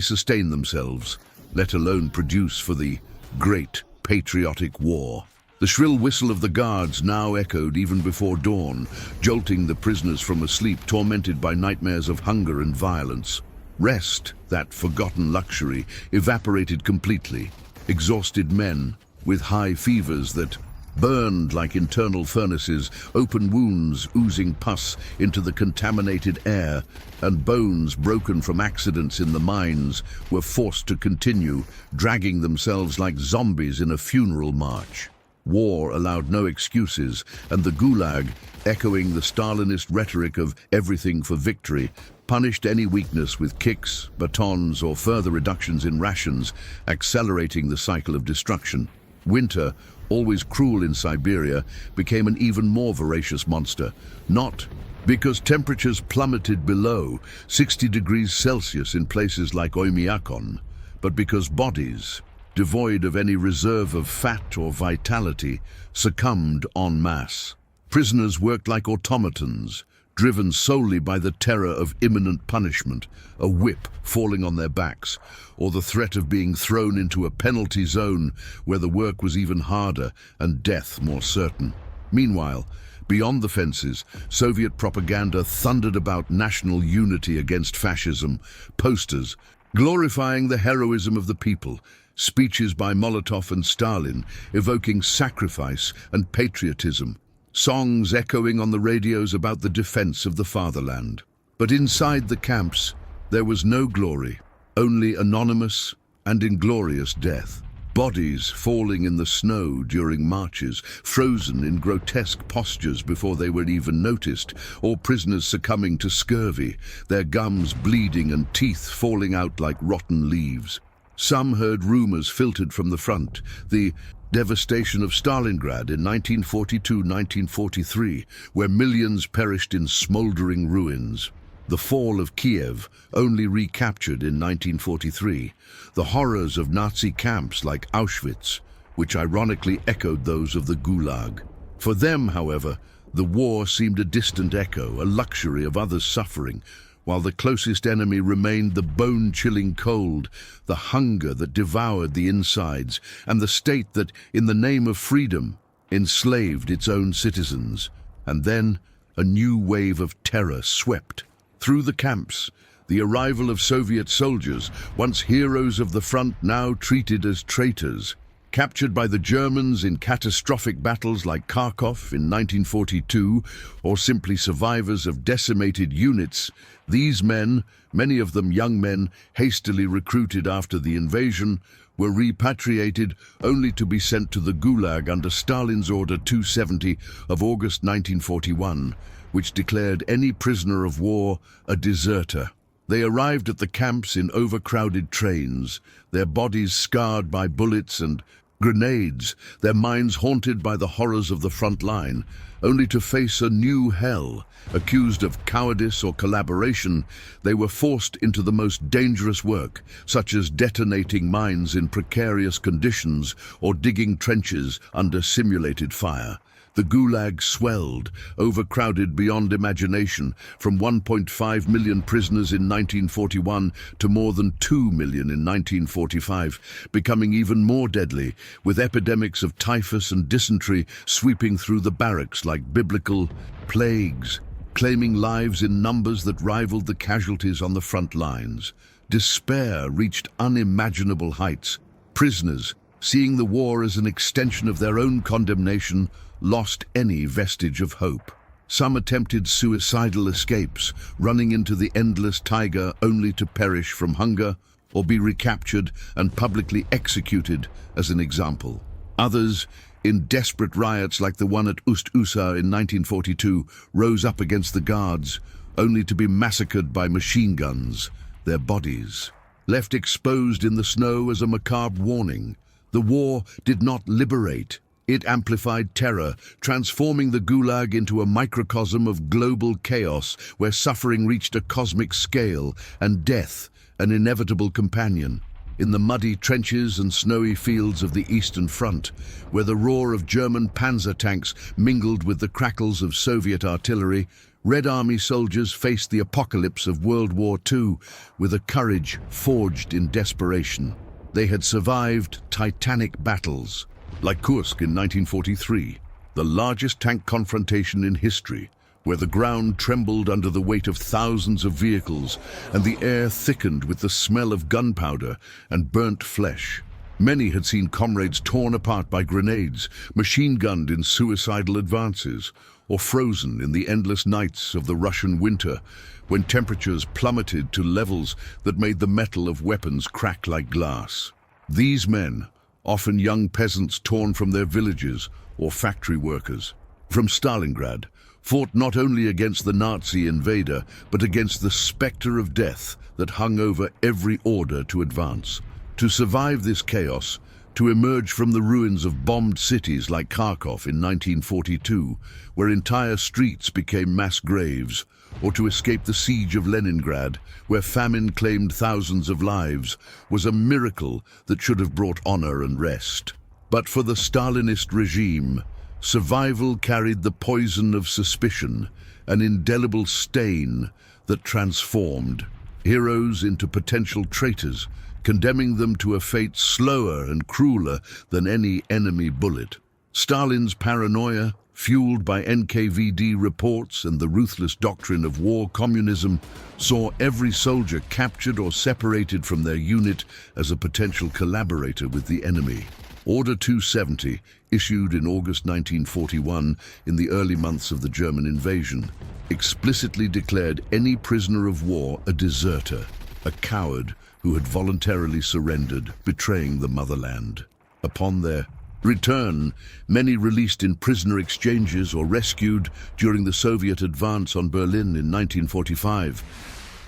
sustain themselves, let alone produce for the great patriotic war. The shrill whistle of the guards now echoed even before dawn, jolting the prisoners from a sleep tormented by nightmares of hunger and violence. Rest, that forgotten luxury, evaporated completely. Exhausted men, with high fevers that burned like internal furnaces, open wounds oozing pus into the contaminated air, and bones broken from accidents in the mines, were forced to continue, dragging themselves like zombies in a funeral march. War allowed no excuses, and the Gulag, echoing the Stalinist rhetoric of everything for victory, punished any weakness with kicks, batons, or further reductions in rations, accelerating the cycle of destruction. Winter, always cruel in Siberia, became an even more voracious monster, not because temperatures plummeted below 60 degrees Celsius in places like Oymyakon, but because bodies, devoid of any reserve of fat or vitality, succumbed en masse. Prisoners worked like automatons, driven solely by the terror of imminent punishment, a whip falling on their backs, or the threat of being thrown into a penalty zone where the work was even harder and death more certain. Meanwhile, beyond the fences, Soviet propaganda thundered about national unity against fascism, posters glorifying the heroism of the people, speeches by Molotov and Stalin evoking sacrifice and patriotism, songs echoing on the radios about the defense of the fatherland. But inside the camps, there was no glory, only anonymous and inglorious death. Bodies falling in the snow during marches, frozen in grotesque postures before they were even noticed, or prisoners succumbing to scurvy, their gums bleeding and teeth falling out like rotten leaves. Some heard rumors filtered from the front, the devastation of Stalingrad in 1942-1943, where millions perished in smoldering ruins. The fall of Kiev, only recaptured in 1943. The horrors of Nazi camps like Auschwitz, which ironically echoed those of the Gulag. For them, however, the war seemed a distant echo, a luxury of others' suffering, while the closest enemy remained the bone-chilling cold, the hunger that devoured the insides, and the state that, in the name of freedom, enslaved its own citizens. And then a new wave of terror swept through the camps. The arrival of Soviet soldiers, once heroes of the front, now treated as traitors. Captured by the Germans in catastrophic battles like Kharkov in 1942, or simply survivors of decimated units, these men, many of them young men hastily recruited after the invasion, were repatriated only to be sent to the Gulag under Stalin's Order 270 of August 1941, which declared any prisoner of war a deserter. They arrived at the camps in overcrowded trains, their bodies scarred by bullets and grenades, their minds haunted by the horrors of the front line, only to face a new hell. Accused of cowardice or collaboration, they were forced into the most dangerous work, such as detonating mines in precarious conditions or digging trenches under simulated fire. The Gulag swelled, overcrowded beyond imagination, from 1.5 million prisoners in 1941 to more than 2 million in 1945, becoming even more deadly, with epidemics of typhus and dysentery sweeping through the barracks like biblical plagues, claiming lives in numbers that rivaled the casualties on the front lines. Despair reached unimaginable heights. Prisoners, seeing the war as an extension of their own condemnation, lost any vestige of hope. Some attempted suicidal escapes, running into the endless taiga only to perish from hunger or be recaptured and publicly executed as an example. Others, in desperate riots like the one at Ust-Usa in 1942, rose up against the guards, only to be massacred by machine guns, their bodies left exposed in the snow as a macabre warning. The war did not liberate. It amplified terror, transforming the Gulag into a microcosm of global chaos where suffering reached a cosmic scale and death an inevitable companion. In the muddy trenches and snowy fields of the Eastern Front, where the roar of German panzer tanks mingled with the crackles of Soviet artillery, Red Army soldiers faced the apocalypse of World War II with a courage forged in desperation. They had survived titanic battles, like Kursk in 1943, the largest tank confrontation in history, where the ground trembled under the weight of thousands of vehicles and the air thickened with the smell of gunpowder and burnt flesh. Many had seen comrades torn apart by grenades, machine-gunned in suicidal advances, or frozen in the endless nights of the Russian winter, when temperatures plummeted to levels that made the metal of weapons crack like glass. These men, often young peasants torn from their villages or factory workers, from Stalingrad, fought not only against the Nazi invader, but against the specter of death that hung over every order to advance. To survive this chaos, to emerge from the ruins of bombed cities like Kharkov in 1942, where entire streets became mass graves, or to escape the siege of Leningrad, where famine claimed thousands of lives, was a miracle that should have brought honor and rest. But for the Stalinist regime, survival carried the poison of suspicion, an indelible stain that transformed heroes into potential traitors, condemning them to a fate slower and crueler than any enemy bullet. Stalin's paranoia, fueled by NKVD reports and the ruthless doctrine of war communism, saw every soldier captured or separated from their unit as a potential collaborator with the enemy. Order 270, issued in August 1941 in the early months of the German invasion, explicitly declared any prisoner of war a deserter, a coward who had voluntarily surrendered, betraying the motherland. Upon their return, many released in prisoner exchanges or rescued during the Soviet advance on Berlin in 1945,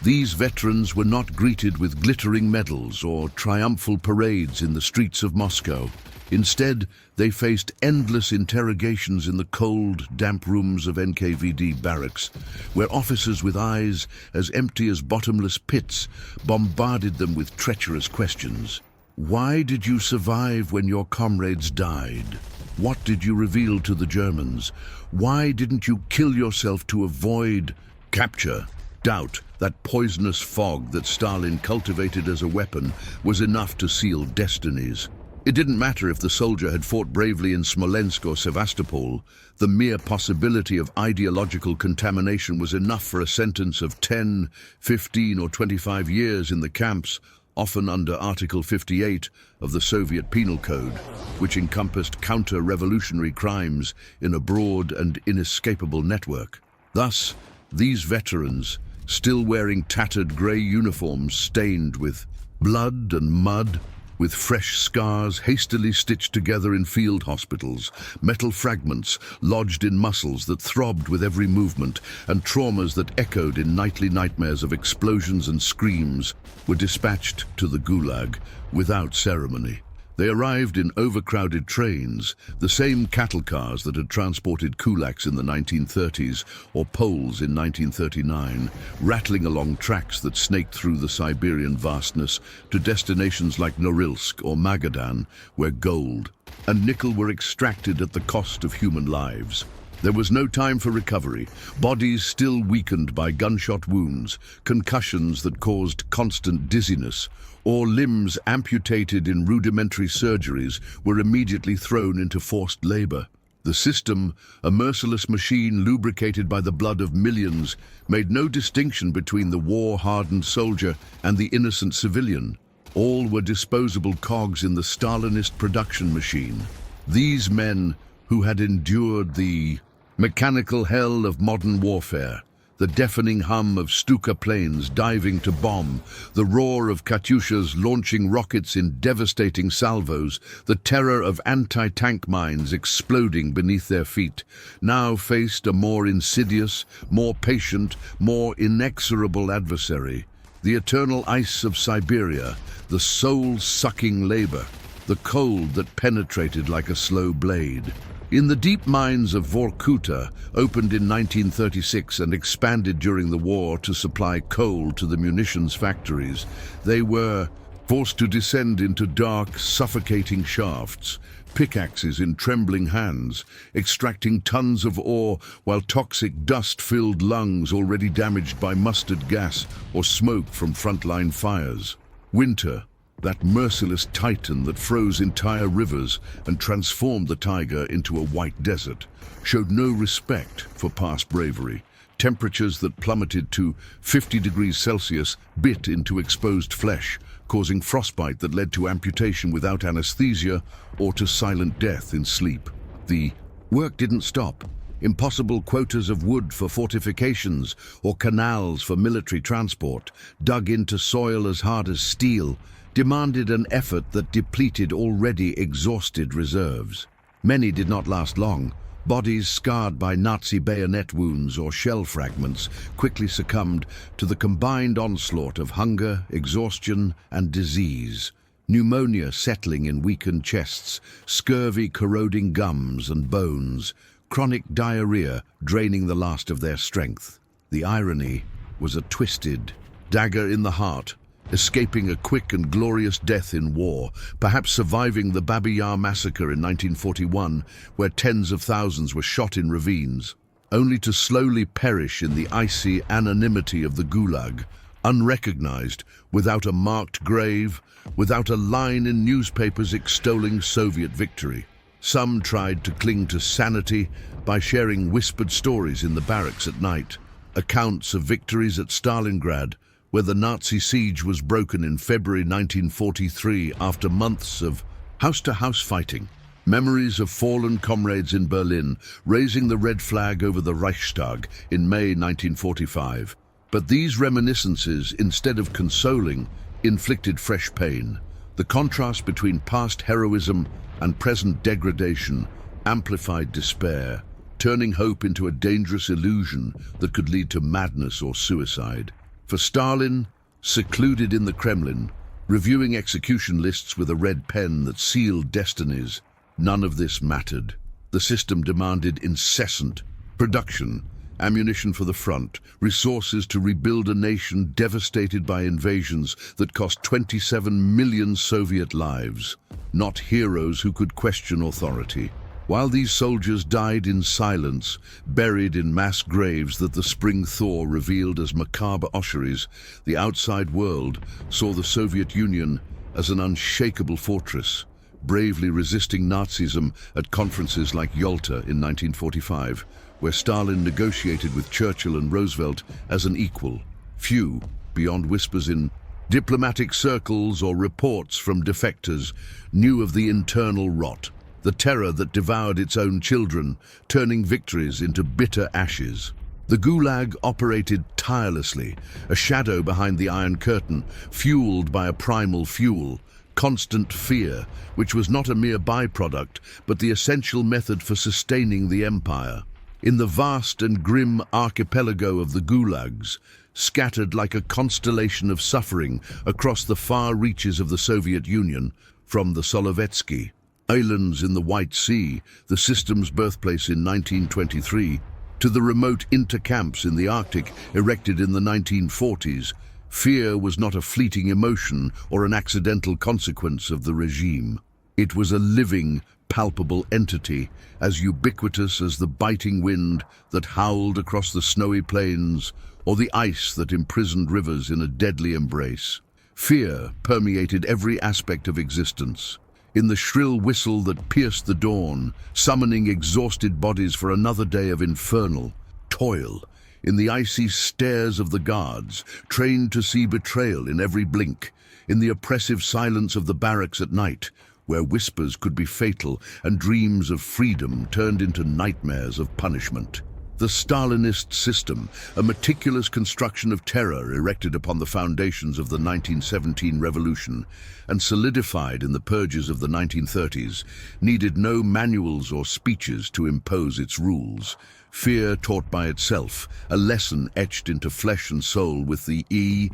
These veterans were not greeted with glittering medals or triumphal parades in the streets of Moscow. Instead, they faced endless interrogations in the cold, damp rooms of NKVD barracks, where officers with eyes as empty as bottomless pits bombarded them with treacherous questions. Why did you survive when your comrades died? What did you reveal to the Germans? Why didn't you kill yourself to avoid capture? Doubt, that poisonous fog that Stalin cultivated as a weapon, was enough to seal destinies. It didn't matter if the soldier had fought bravely in Smolensk or Sevastopol. The mere possibility of ideological contamination was enough for a sentence of 10, 15 or 25 years in the camps, often under Article 58 of the Soviet Penal Code, which encompassed counter-revolutionary crimes in a broad and inescapable network. Thus, these veterans, still wearing tattered grey uniforms stained with blood and mud, with fresh scars hastily stitched together in field hospitals, metal fragments lodged in muscles that throbbed with every movement, and traumas that echoed in nightly nightmares of explosions and screams, were dispatched to the Gulag without ceremony. They arrived in overcrowded trains, the same cattle cars that had transported kulaks in the 1930s or Poles in 1939, rattling along tracks that snaked through the Siberian vastness to destinations like Norilsk or Magadan, where gold and nickel were extracted at the cost of human lives. There was no time for recovery. Bodies still weakened by gunshot wounds, concussions that caused constant dizziness, or limbs amputated in rudimentary surgeries were immediately thrown into forced labor. The system, a merciless machine lubricated by the blood of millions, made no distinction between the war-hardened soldier and the innocent civilian. All were disposable cogs in the Stalinist production machine. These men, who had endured the mechanical hell of modern warfare, the deafening hum of Stuka planes diving to bomb, the roar of Katyushas launching rockets in devastating salvos, the terror of anti-tank mines exploding beneath their feet, now faced a more insidious, more patient, more inexorable adversary. The eternal ice of Siberia, the soul-sucking labor, the cold that penetrated like a slow blade. In the deep mines of Vorkuta, opened in 1936 and expanded during the war to supply coal to the munitions factories, they were forced to descend into dark, suffocating shafts, pickaxes in trembling hands, extracting tons of ore while toxic dust filled lungs already damaged by mustard gas or smoke from frontline fires. Winter, that merciless titan that froze entire rivers and transformed the taiga into a white desert, showed no respect for past bravery. Temperatures that plummeted to 50 degrees Celsius bit into exposed flesh, causing frostbite that led to amputation without anesthesia or to silent death in sleep. The work didn't stop. Impossible quotas of wood for fortifications or canals for military transport, dug into soil as hard as steel, demanded an effort that depleted already exhausted reserves. Many did not last long. Bodies scarred by Nazi bayonet wounds or shell fragments quickly succumbed to the combined onslaught of hunger, exhaustion, and disease. Pneumonia settling in weakened chests, scurvy corroding gums and bones, chronic diarrhea draining the last of their strength. The irony was a twisted dagger in the heart, escaping a quick and glorious death in war, perhaps surviving the Babi Yar massacre in 1941, where tens of thousands were shot in ravines, only to slowly perish in the icy anonymity of the Gulag, unrecognized, without a marked grave, without a line in newspapers extolling Soviet victory. Some tried to cling to sanity by sharing whispered stories in the barracks at night, accounts of victories at Stalingrad, where the Nazi siege was broken in February 1943 after months of house-to-house fighting. Memories of fallen comrades in Berlin, raising the red flag over the Reichstag in May 1945. But these reminiscences, instead of consoling, inflicted fresh pain. The contrast between past heroism and present degradation amplified despair, turning hope into a dangerous illusion that could lead to madness or suicide. For Stalin, secluded in the Kremlin, reviewing execution lists with a red pen that sealed destinies, none of this mattered. The system demanded incessant production, ammunition for the front, resources to rebuild a nation devastated by invasions that cost 27 million Soviet lives, not heroes who could question authority. While these soldiers died in silence, buried in mass graves that the spring thaw revealed as macabre ossuaries, the outside world saw the Soviet Union as an unshakable fortress, bravely resisting Nazism at conferences like Yalta in 1945, where Stalin negotiated with Churchill and Roosevelt as an equal. Few, beyond whispers in diplomatic circles or reports from defectors, knew of the internal rot, the terror that devoured its own children, turning victories into bitter ashes. The Gulag operated tirelessly, a shadow behind the Iron Curtain, fueled by a primal fuel, constant fear, which was not a mere byproduct, but the essential method for sustaining the empire. In the vast and grim archipelago of the Gulags, scattered like a constellation of suffering across the far reaches of the Soviet Union, from the Solovetsky Islands in the White Sea, the system's birthplace in 1923, to the remote intercamps in the Arctic erected in the 1940s, fear was not a fleeting emotion or an accidental consequence of the regime. It was a living, palpable entity, as ubiquitous as the biting wind that howled across the snowy plains or the ice that imprisoned rivers in a deadly embrace. Fear permeated every aspect of existence. In the shrill whistle that pierced the dawn, summoning exhausted bodies for another day of infernal toil. In the icy stares of the guards, trained to see betrayal in every blink. In the oppressive silence of the barracks at night, where whispers could be fatal and dreams of freedom turned into nightmares of punishment. The Stalinist system, a meticulous construction of terror erected upon the foundations of the 1917 revolution and solidified in the purges of the 1930s, needed no manuals or speeches to impose its rules. Fear taught by itself, a lesson etched into flesh and soul with the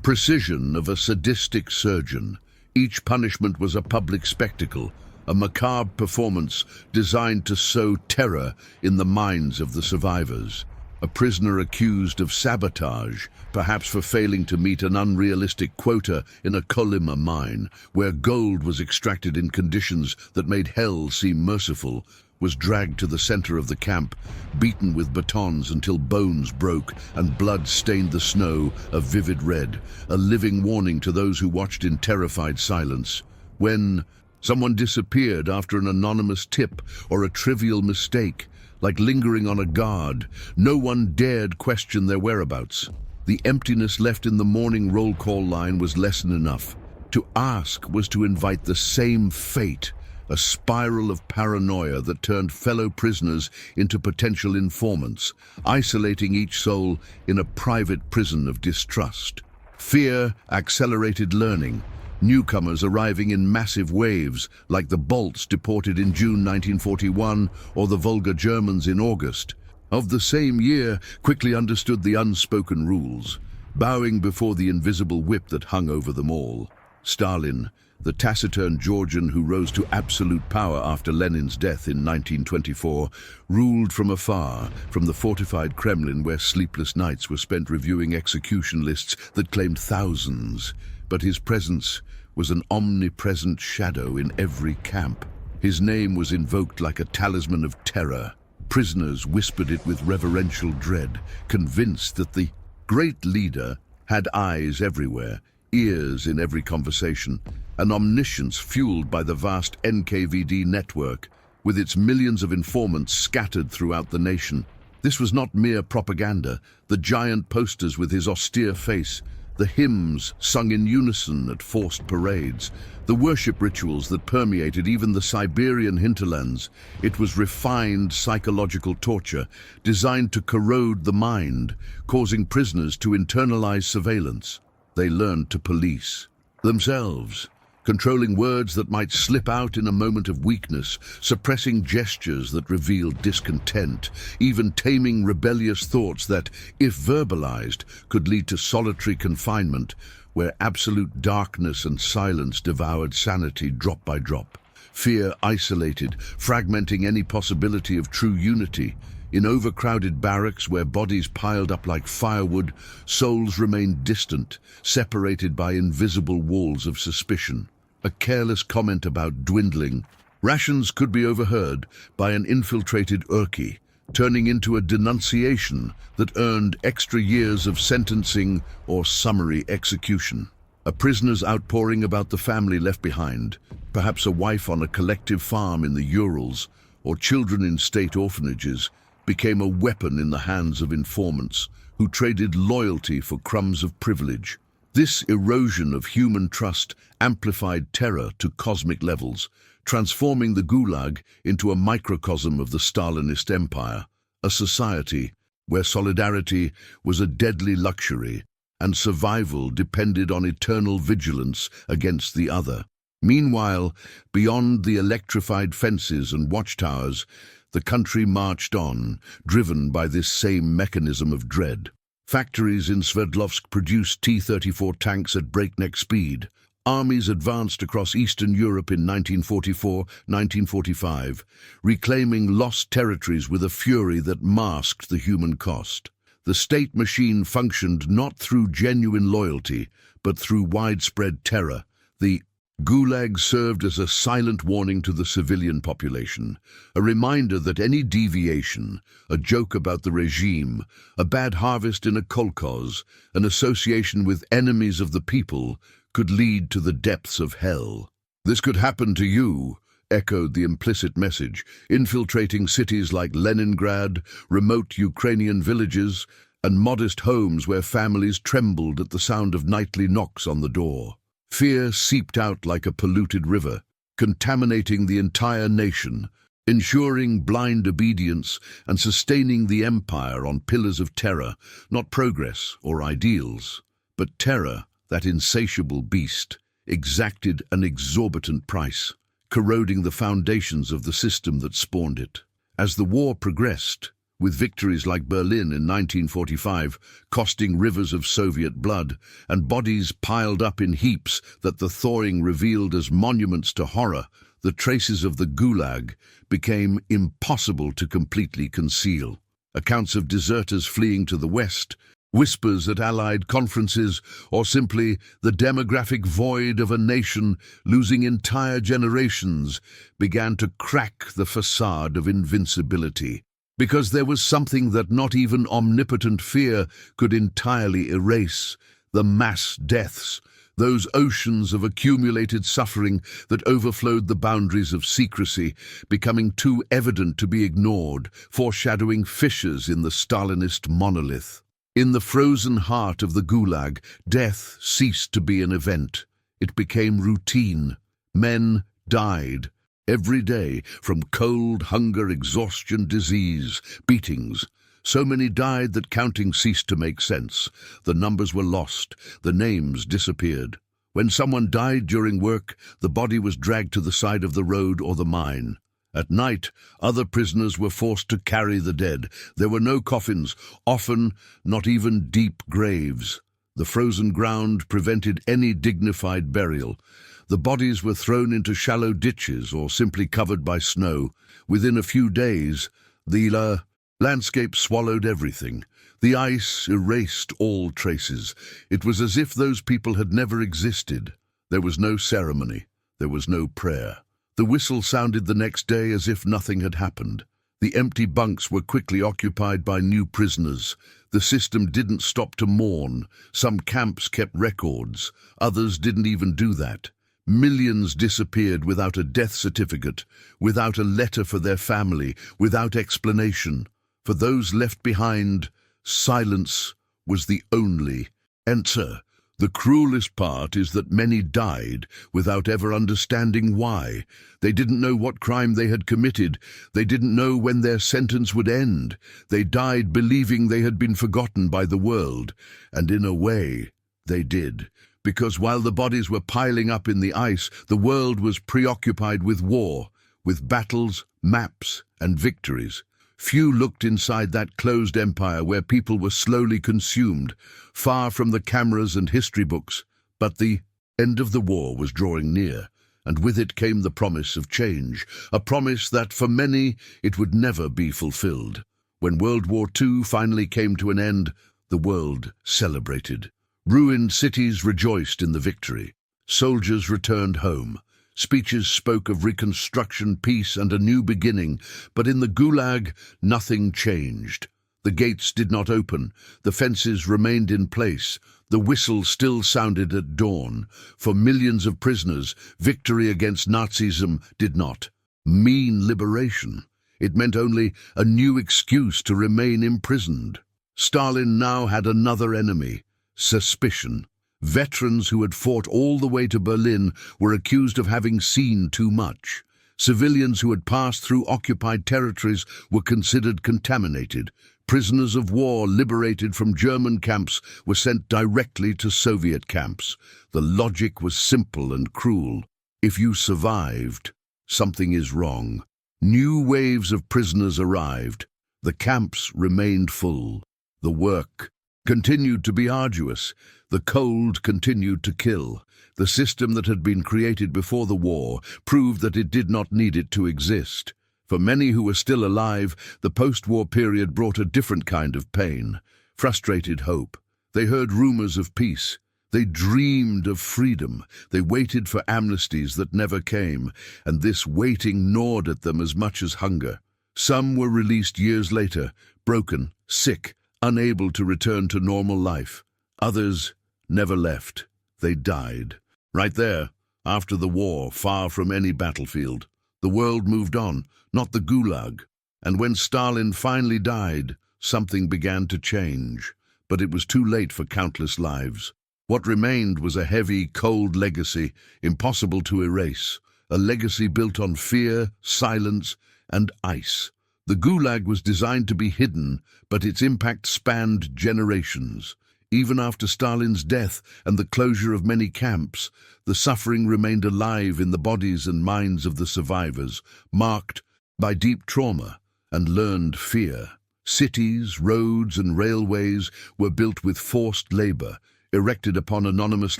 precision of a sadistic surgeon. Each punishment was a public spectacle, a macabre performance designed to sow terror in the minds of the survivors. A prisoner accused of sabotage, perhaps for failing to meet an unrealistic quota in a Kolyma mine, where gold was extracted in conditions that made hell seem merciful, was dragged to the center of the camp, beaten with batons until bones broke and blood stained the snow a vivid red, a living warning to those who watched in terrified silence. When someone disappeared after an anonymous tip or a trivial mistake, like lingering on a guard, no one dared question their whereabouts. The emptiness left in the morning roll call line was lesson enough. To ask was to invite the same fate, a spiral of paranoia that turned fellow prisoners into potential informants, isolating each soul in a private prison of distrust. Fear accelerated learning, newcomers arriving in massive waves like the Balts deported in June 1941 or the Volga Germans in August of the same year, quickly understood the unspoken rules, bowing before the invisible whip that hung over them all. Stalin, the taciturn Georgian who rose to absolute power after Lenin's death in 1924, ruled from afar, from the fortified Kremlin where sleepless nights were spent reviewing execution lists that claimed thousands. But his presence was an omnipresent shadow in every camp. His name was invoked like a talisman of terror. Prisoners whispered it with reverential dread, convinced that the great leader had eyes everywhere, ears in every conversation, an omniscience fueled by the vast NKVD network, with its millions of informants scattered throughout the nation. This was not mere propaganda, the giant posters with his austere face, the hymns sung in unison at forced parades, the worship rituals that permeated even the Siberian hinterlands. It was refined psychological torture designed to corrode the mind, causing prisoners to internalize surveillance. They learned to police themselves, controlling words that might slip out in a moment of weakness, suppressing gestures that revealed discontent, even taming rebellious thoughts that, if verbalized, could lead to solitary confinement, where absolute darkness and silence devoured sanity drop by drop. Fear isolated, fragmenting any possibility of true unity. In overcrowded barracks where bodies piled up like firewood, souls remained distant, separated by invisible walls of suspicion. A careless comment about dwindling rations could be overheard by an infiltrated Urki, turning into a denunciation that earned extra years of sentencing or summary execution. A prisoner's outpouring about the family left behind, perhaps a wife on a collective farm in the Urals, or children in state orphanages, became a weapon in the hands of informants who traded loyalty for crumbs of privilege. This erosion of human trust amplified terror to cosmic levels, transforming the Gulag into a microcosm of the Stalinist empire, a society where solidarity was a deadly luxury and survival depended on eternal vigilance against the other. Meanwhile, beyond the electrified fences and watchtowers, the country marched on, driven by this same mechanism of dread. Factories in Sverdlovsk produced T-34 tanks at breakneck speed. Armies advanced across Eastern Europe in 1944-1945, reclaiming lost territories with a fury that masked the human cost. The state machine functioned not through genuine loyalty, but through widespread terror. The Gulag served as a silent warning to the civilian population, a reminder that any deviation, a joke about the regime, a bad harvest in a kolkhoz, an association with enemies of the people, could lead to the depths of hell. "This could happen to you," echoed the implicit message, infiltrating cities like Leningrad, remote Ukrainian villages, and modest homes where families trembled at the sound of nightly knocks on the door. Fear seeped out like a polluted river, contaminating the entire nation, ensuring blind obedience and sustaining the empire on pillars of terror, not progress or ideals, but terror, that insatiable beast, exacted an exorbitant price, corroding the foundations of the system that spawned it. As the war progressed, with victories like Berlin in 1945 costing rivers of Soviet blood and bodies piled up in heaps that the thawing revealed as monuments to horror, the traces of the Gulag became impossible to completely conceal. Accounts of deserters fleeing to the west, whispers at Allied conferences, or simply the demographic void of a nation losing entire generations began to crack the facade of invincibility. Because there was something that not even omnipotent fear could entirely erase: the mass deaths, those oceans of accumulated suffering that overflowed the boundaries of secrecy, becoming too evident to be ignored, foreshadowing fissures in the Stalinist monolith. In the frozen heart of the Gulag, death ceased to be an event. It became routine. Men died every day from cold, hunger, exhaustion, disease, beatings. So many died that counting ceased to make sense. The numbers were lost. The names disappeared. When someone died during work, the body was dragged to the side of the road or the mine. At night, other prisoners were forced to carry the dead. There were no coffins, often not even deep graves. The frozen ground prevented any dignified burial. The bodies were thrown into shallow ditches or simply covered by snow. Within a few days, the landscape swallowed everything. The ice erased all traces. It was as if those people had never existed. There was no ceremony. There was no prayer. The whistle sounded the next day as if nothing had happened. The empty bunks were quickly occupied by new prisoners. The system didn't stop to mourn. Some camps kept records. Others didn't even do that. Millions disappeared without a death certificate, without a letter for their family, without explanation. For those left behind, silence was the only answer. The cruelest part is that many died without ever understanding why. They didn't know what crime they had committed. They didn't know when their sentence would end. They died believing they had been forgotten by the world. And in a way, they did. because while the bodies were piling up in the ice, the world was preoccupied with war, with battles, maps, and victories. Few looked inside that closed empire where people were slowly consumed, far from the cameras and history books. But the end of the war was drawing near, and with it came the promise of change, a promise that for many it would never be fulfilled. When World War II finally came to an end, the world celebrated. Ruined cities rejoiced in the victory. Soldiers returned home. Speeches spoke of reconstruction, peace, and a new beginning, but in the Gulag, nothing changed. The gates did not open, the fences remained in place, the whistle still sounded at dawn. For millions of prisoners, victory against Nazism did not mean liberation. It meant only a new excuse to remain imprisoned. Stalin now had another enemy: suspicion. Veterans who had fought all the way to Berlin were accused of having seen too much. Civilians who had passed through occupied territories were considered contaminated. Prisoners of war liberated from German camps were sent directly to Soviet camps. The logic was simple and cruel. If you survived, something is wrong. New waves of prisoners arrived. The camps remained full. The work continued to be arduous. The cold continued to kill. The system that had been created before the war proved that it did not need it to exist. For many who were still alive, the post-war period brought a different kind of pain, frustrated hope. They heard rumors of peace. They dreamed of freedom. They waited for amnesties that never came, and this waiting gnawed at them as much as hunger. Some were released years later, broken, sick, unable to return to normal life. Others never left. They died. Right there, after the war, far from any battlefield. The world moved on, not the Gulag. And when Stalin finally died, something began to change. But it was too late for countless lives. What remained was a heavy, cold legacy, impossible to erase. A legacy built on fear, silence, and ice. The Gulag was designed to be hidden, but its impact spanned generations. Even after Stalin's death and the closure of many camps, the suffering remained alive in the bodies and minds of the survivors, marked by deep trauma and learned fear. Cities, roads, and railways were built with forced labor, erected upon anonymous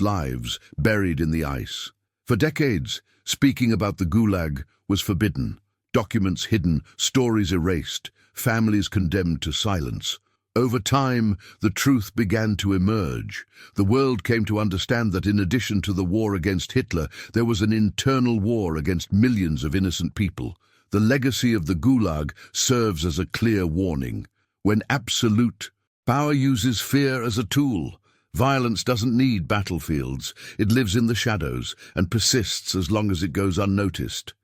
lives buried in the ice. For decades, speaking about the Gulag was forbidden. Documents hidden, stories erased, families condemned to silence. Over time, the truth began to emerge. The world came to understand that in addition to the war against Hitler, there was an internal war against millions of innocent people. The legacy of the Gulag serves as a clear warning. When absolute power uses fear as a tool, violence doesn't need battlefields. It lives in the shadows and persists as long as it goes unnoticed.